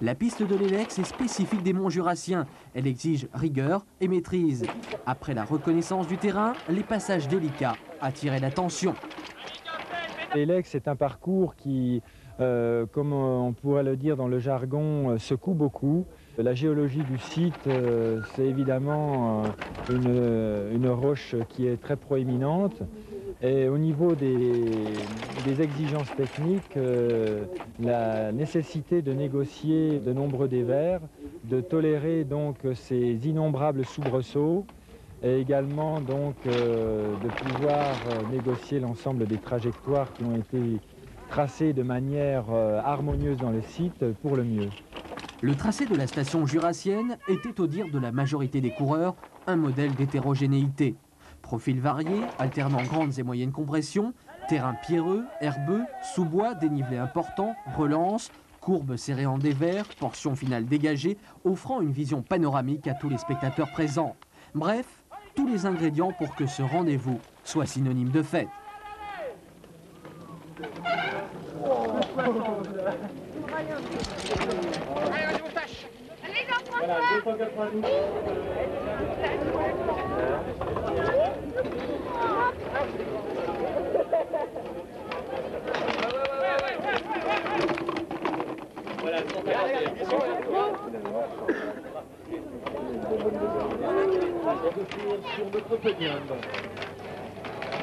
La piste de l'Elex est spécifique des monts jurassiens. Elle exige rigueur et maîtrise. Après la reconnaissance du terrain, les passages délicats attiraient l'attention. L'Elex est un parcours qui, comme on pourrait le dire dans le jargon, secoue beaucoup. La géologie du site, c'est évidemment une roche qui est très proéminente. Et au niveau des exigences techniques, la nécessité de négocier de nombreux dévers, de tolérer donc ces innombrables soubresauts, et également donc de pouvoir négocier l'ensemble des trajectoires qui ont été tracées de manière harmonieuse dans le site pour le mieux. Le tracé de la station jurassienne était, au dire de la majorité des coureurs, un modèle d'hétérogénéité. Profil varié, alternant grandes et moyennes compressions, terrain pierreux, herbeux, sous-bois, dénivelé important, relance, courbes serrées en dévers, portion finale dégagée, offrant une vision panoramique à tous les spectateurs présents. Bref, tous les ingrédients pour que ce rendez-vous soit synonyme de fête. Voilà, 292. Voilà, sur notre podium.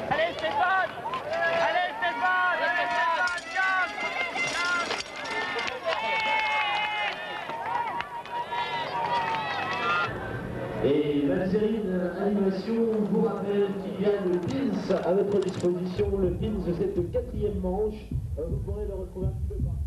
Allez Stéphane! Allez Stéphane! Et Valserine Animation vous rappelle qu'il y a le pins à votre disposition, le pins de cette 4e manche. Vous pourrez le retrouver un petit peu partout.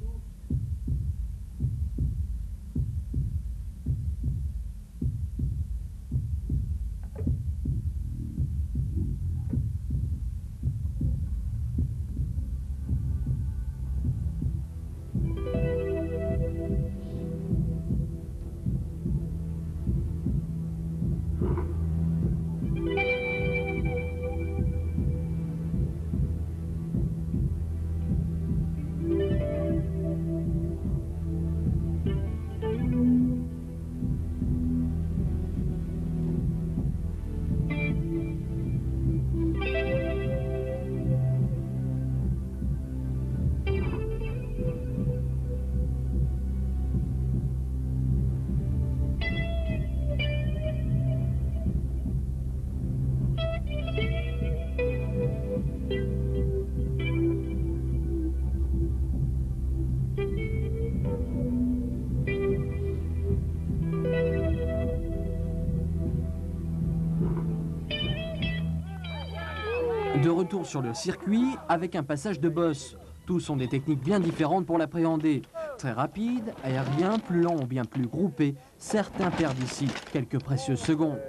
De retour sur le circuit avec un passage de bosse. Tous ont des techniques bien différentes pour l'appréhender. Très rapide, aérien, plus lent ou bien plus groupé, certains perdent ici quelques précieuses secondes.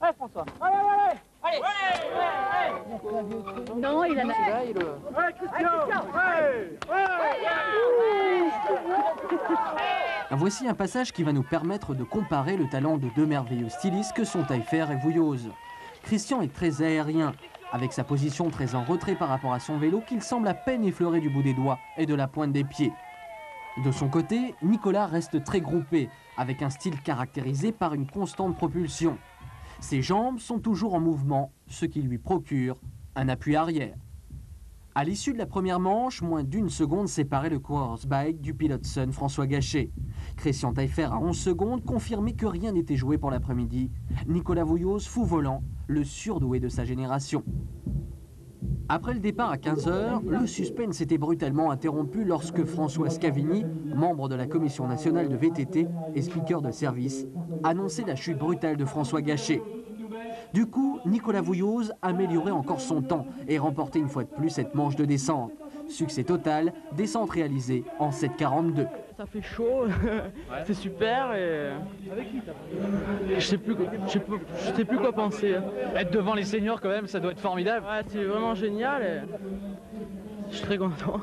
Allez François, allez. Non, il a la... Allez Christian, Voici un passage qui va nous permettre de comparer le talent de deux merveilleux stylistes que sont Taillefer et Vouilloz. Christian est très aérien, avec sa position très en retrait par rapport à son vélo qu'il semble à peine effleurer du bout des doigts et de la pointe des pieds. De son côté, Nicolas reste très groupé, avec un style caractérisé par une constante propulsion. Ses jambes sont toujours en mouvement, ce qui lui procure un appui arrière. À l'issue de la première manche, moins d'1 seconde séparait le coureur bike du pilote Sun François Gachet. Christian Taillefer à 11 secondes confirmait que rien n'était joué pour l'après-midi. Nicolas Vouilloz fou volant, le surdoué de sa génération. Après le départ à 15 h, le suspense était brutalement interrompu lorsque François Scavigny, membre de la Commission nationale de VTT et speaker de service, annonçait la chute brutale de François Gachet. Du coup, Nicolas Vouilloz améliorait encore son temps et remportait une fois de plus cette manche de descente. Succès total, descente réalisée en 7,42. Ça fait chaud, c'est super et je sais plus quoi penser. Être devant les seniors quand même, ça doit être formidable. Ouais, c'est vraiment génial et je suis très content.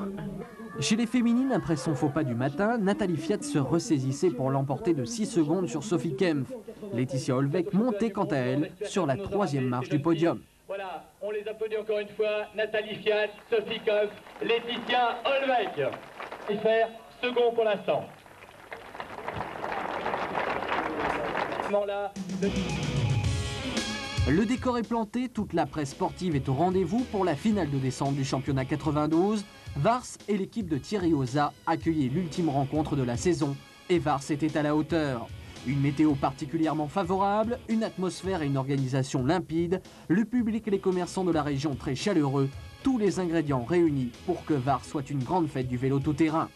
Chez les féminines, après son faux pas du matin, Nathalie Fiat se ressaisissait pour l'emporter de 6 secondes sur Sophie Kempf. Laetitia Olvec montait quant à elle sur la 3e marche du podium. Voilà, on les applaudit encore une fois. Nathalie Fiat, Sophie Kempf, Laetitia Olvec. Et faire second pour l'instant. Le décor est planté, toute la presse sportive est au rendez-vous pour la finale de descente du championnat 92. Vars et l'équipe de Thierry Oza accueillaient l'ultime rencontre de la saison et Vars était à la hauteur. Une météo particulièrement favorable, une atmosphère et une organisation limpide, le public et les commerçants de la région très chaleureux, tous les ingrédients réunis pour que Vars soit une grande fête du vélo tout-terrain.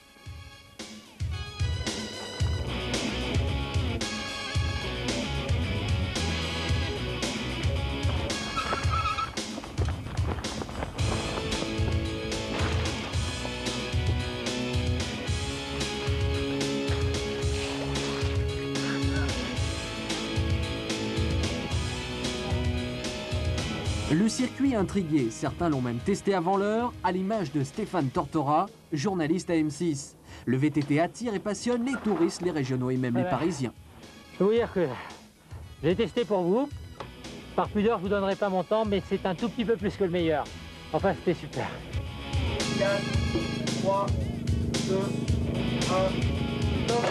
Le circuit intrigué, certains l'ont même testé avant l'heure, à l'image de Stéphane Tortora, journaliste à M6. Le VTT attire et passionne les touristes, les régionaux et même les Parisiens. Je peux vous dire que j'ai testé pour vous. Par pudeur, je vous donnerai pas mon temps, mais c'est un tout petit peu plus que le meilleur. Enfin, c'était super. 4, 3, 2, 1, stop.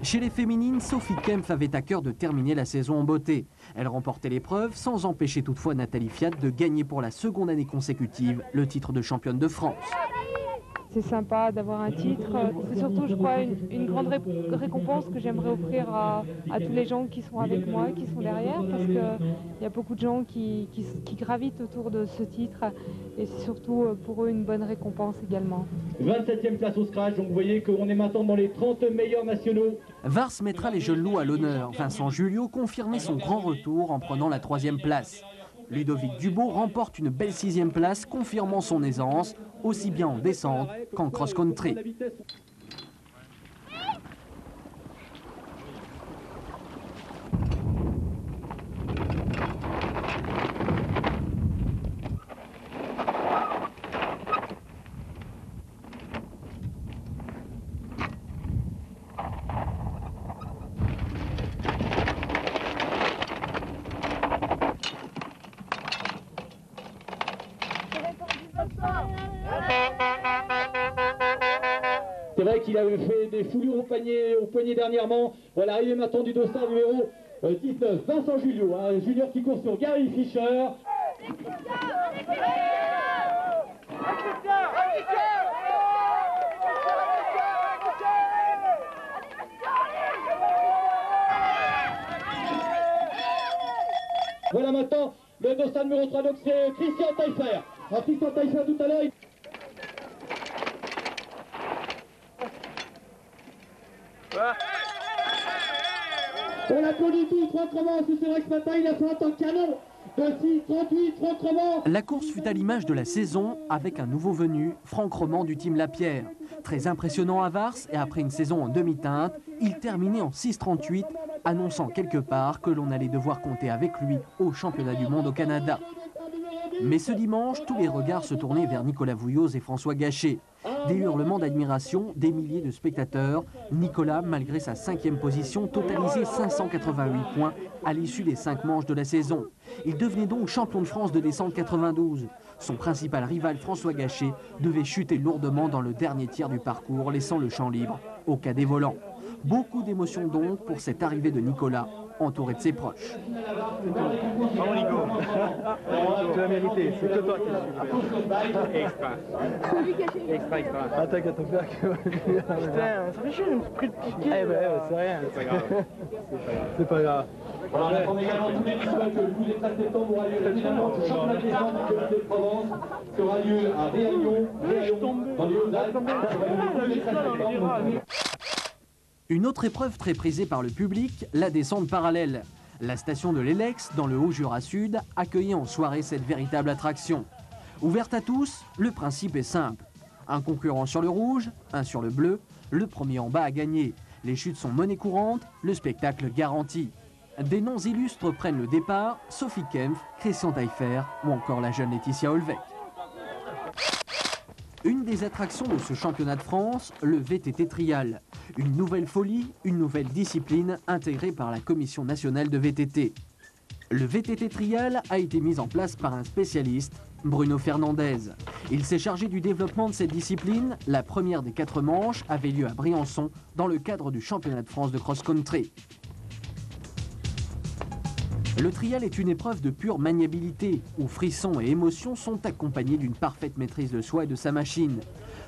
Chez les féminines, Sophie Kempf avait à cœur de terminer la saison en beauté. Elle remportait l'épreuve sans empêcher toutefois Nathalie Fiat de gagner pour la seconde année consécutive le titre de championne de France. C'est sympa d'avoir un titre. C'est surtout, je crois, une grande récompense que j'aimerais offrir à tous les gens qui sont avec moi, qui sont derrière, parce qu'il y a beaucoup de gens qui gravitent autour de ce titre et c'est surtout pour eux une bonne récompense également. 27e place au scratch, donc vous voyez qu'on est maintenant dans les 30 meilleurs nationaux. Vars mettra les jeunes loups à l'honneur. Vincent Julio confirmait son grand retour en prenant la 3e place. Ludovic Dubo remporte une belle 6e place, confirmant son aisance, aussi bien en descente qu'en cross-country. C'est vrai qu'il avait fait des foulures au poignet dernièrement. Voilà, l'arrivée maintenant du dossard numéro 19, Vincent Julio, un junior qui court sur Gary Fischer. Voilà maintenant le dossard numéro 3, donc c'est Christian Taillefer. Alors Christian Taillefer tout à l'heure. On applaudit tous, Franck Roman, c'est vrai que ce matin il a fait un temps canon de 6,38, Franck Roman. La course fut à l'image de la saison avec un nouveau venu, Franck Roman du team Lapierre. Très impressionnant à Vars et après une saison en demi-teinte, il terminait en 6,38, annonçant quelque part que l'on allait devoir compter avec lui au championnat du monde au Canada. Mais ce dimanche, tous les regards se tournaient vers Nicolas Vouilloz et François Gachet. Des hurlements d'admiration, des milliers de spectateurs. Nicolas, malgré sa 5e position, totalisait 588 points à l'issue des 5 manches de la saison. Il devenait donc champion de France de descente 92. Son principal rival, François Gachet, devait chuter lourdement dans le dernier tiers du parcours, laissant le champ libre au cadet volant. Beaucoup d'émotions donc pour cette arrivée de Nicolas, entouré de ses proches. Bravo Nico. Tu l'as mérité, c'est que toi qui es extra. Extra. Attaque à ton père qui va... Putain, ça fait chier, je me suis pris le piqué. Eh ben, c'est rien. C'est pas grave. C'est pas grave. On informe également tous les visuels que le coup des 13 septembre aura lieu évidemment au championnat de descente du Comité de Provence, qui aura lieu à Réaillon, dans les Hauts-Alpes. Une autre épreuve très prisée par le public, la descente parallèle. La station de l'Elex, dans le Haut-Jura Sud, accueillait en soirée cette véritable attraction. Ouverte à tous, le principe est simple. Un concurrent sur le rouge, un sur le bleu, le premier en bas a gagné. Les chutes sont monnaie courante, le spectacle garanti. Des noms illustres prennent le départ, Sophie Kempf, Christian Taillefer ou encore la jeune Laetitia Olvec. Une des attractions de ce championnat de France, le VTT Trial. Une nouvelle folie, une nouvelle discipline intégrée par la Commission nationale de VTT. Le VTT Trial a été mis en place par un spécialiste, Bruno Fernandez. Il s'est chargé du développement de cette discipline. La première des 4 manches avait lieu à Briançon dans le cadre du championnat de France de cross-country. Le trial est une épreuve de pure maniabilité, où frissons et émotions sont accompagnés d'une parfaite maîtrise de soi et de sa machine.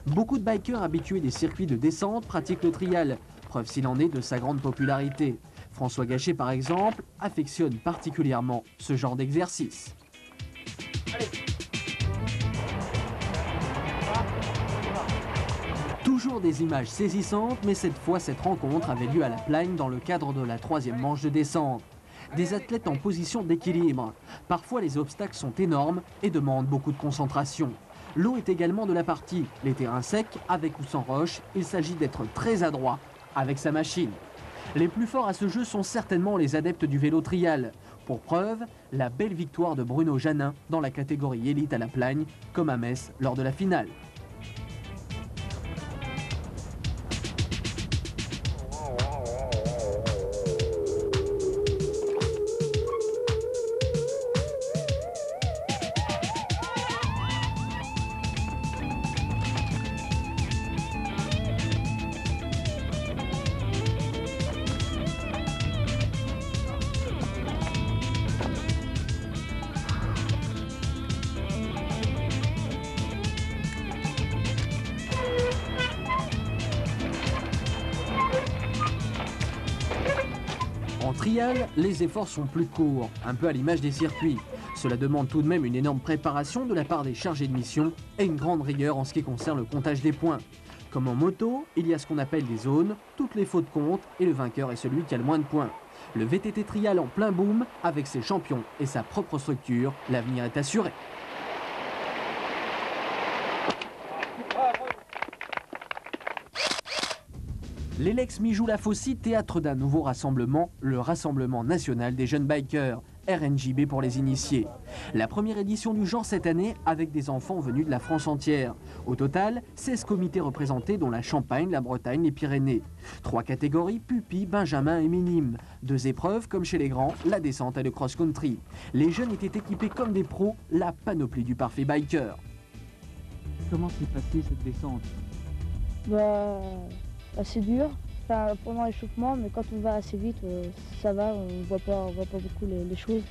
Beaucoup de bikers habitués des circuits de descente pratiquent le trial, preuve s'il en est de sa grande popularité. François Gachet, par exemple, affectionne particulièrement ce genre d'exercice. Toujours des images saisissantes, mais cette fois, cette rencontre avait lieu à la Plagne dans le cadre de la 3e manche de descente. Des athlètes en position d'équilibre. Parfois, les obstacles sont énormes et demandent beaucoup de concentration. L'eau est également de la partie. Les terrains secs, avec ou sans roche, il s'agit d'être très adroit avec sa machine. Les plus forts à ce jeu sont certainement les adeptes du vélo trial. Pour preuve, la belle victoire de Bruno Janin dans la catégorie élite à la Plagne, comme à Metz lors de la finale. En trial, les efforts sont plus courts, un peu à l'image des circuits. Cela demande tout de même une énorme préparation de la part des chargés de mission et une grande rigueur en ce qui concerne le comptage des points. Comme en moto, il y a ce qu'on appelle des zones, toutes les fautes comptent et le vainqueur est celui qui a le moins de points. Le VTT Trial en plein boom, avec ses champions et sa propre structure, l'avenir est assuré. L'Elex Mijoux-La-Faucille, théâtre d'un nouveau rassemblement, le Rassemblement national des jeunes bikers, RNJB pour les initiés. La première édition du genre cette année avec des enfants venus de la France entière. Au total, 16 comités représentés dont la Champagne, la Bretagne, les Pyrénées. 3 catégories, pupilles, benjamin et minimes. 2 épreuves comme chez les grands, la descente et le cross-country. Les jeunes étaient équipés comme des pros, la panoplie du parfait biker. Comment s'est passée cette descente? Assez dur, enfin, pendant l'échauffement, mais quand on va assez vite, ça va, on voit pas beaucoup les choses.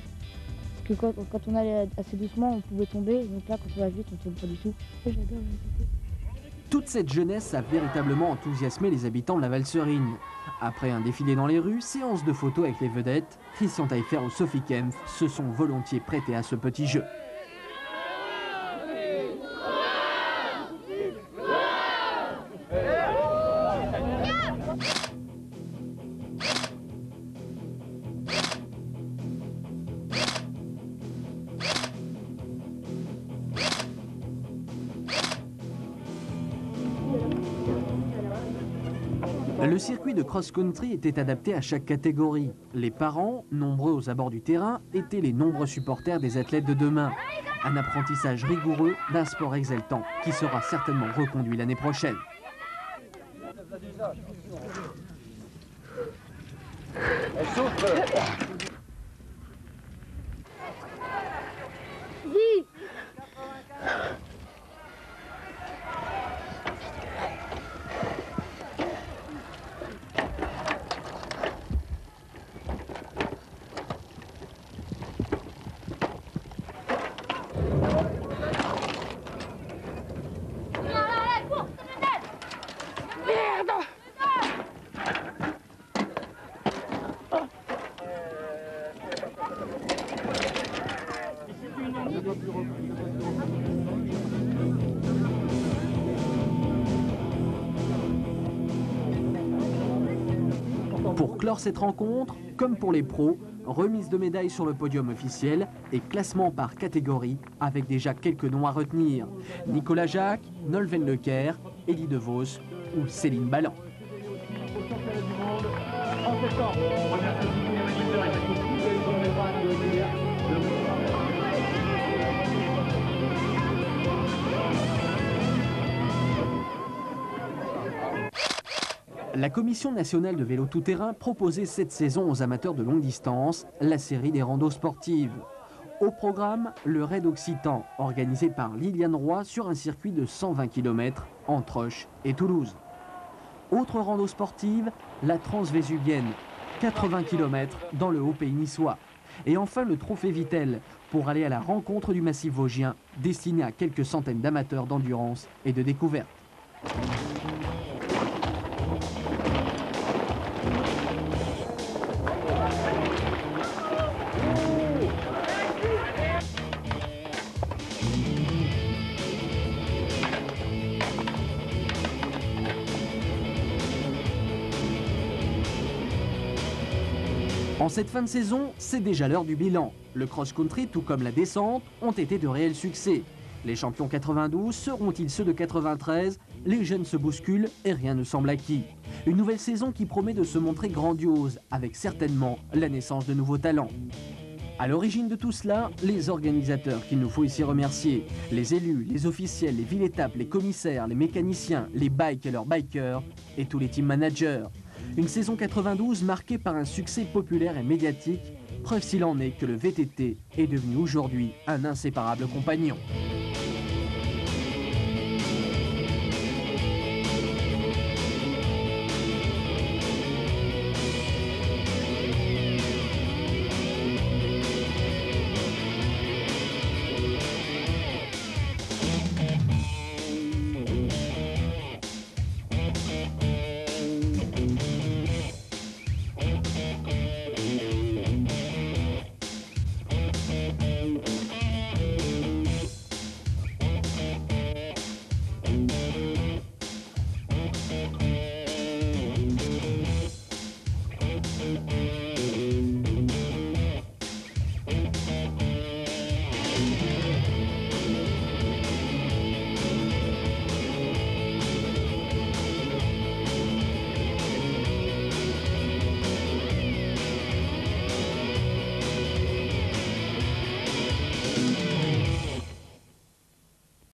Parce que quand on allait assez doucement, on pouvait tomber, donc là, quand on va vite, on tombe pas du tout. J'adore VTT. Toute cette jeunesse a véritablement enthousiasmé les habitants de la Valserine. Après un défilé dans les rues, séance de photos avec les vedettes, Christian Taillefer ou Sophie Kempf se sont volontiers prêtés à ce petit jeu. Le circuit de cross-country était adapté à chaque catégorie. Les parents, nombreux aux abords du terrain, étaient les nombreux supporters des athlètes de demain. Un apprentissage rigoureux d'un sport exaltant qui sera certainement reconduit l'année prochaine. Elle souffre. Pour clore cette rencontre, comme pour les pros, remise de médailles sur le podium officiel et classement par catégorie avec déjà quelques noms à retenir. Nicolas Jacques, Nolwenn Lecaire, Elie De Vos ou Céline Ballan. La Commission nationale de vélo tout-terrain proposait cette saison aux amateurs de longue distance la série des randos sportives. Au programme, le Raid Occitan, organisé par Liliane Roy sur un circuit de 120 km entre Auch et Toulouse. Autre rando sportive, la Transvésuvienne, 80 km dans le Haut-Pays niçois. Et enfin le Trophée Vittel, pour aller à la rencontre du massif vosgien, destiné à quelques centaines d'amateurs d'endurance et de découverte. En cette fin de saison, c'est déjà l'heure du bilan. Le cross-country, tout comme la descente, ont été de réels succès. Les champions 92 seront-ils ceux de 93? Les jeunes se bousculent et rien ne semble acquis. Une nouvelle saison qui promet de se montrer grandiose, avec certainement la naissance de nouveaux talents. À l'origine de tout cela, les organisateurs qu'il nous faut ici remercier. Les élus, les officiels, les villes-étapes, les commissaires, les mécaniciens, les bikes et leurs bikers et tous les team managers. Une saison 92 marquée par un succès populaire et médiatique, preuve s'il en est que le VTT est devenu aujourd'hui un inséparable compagnon.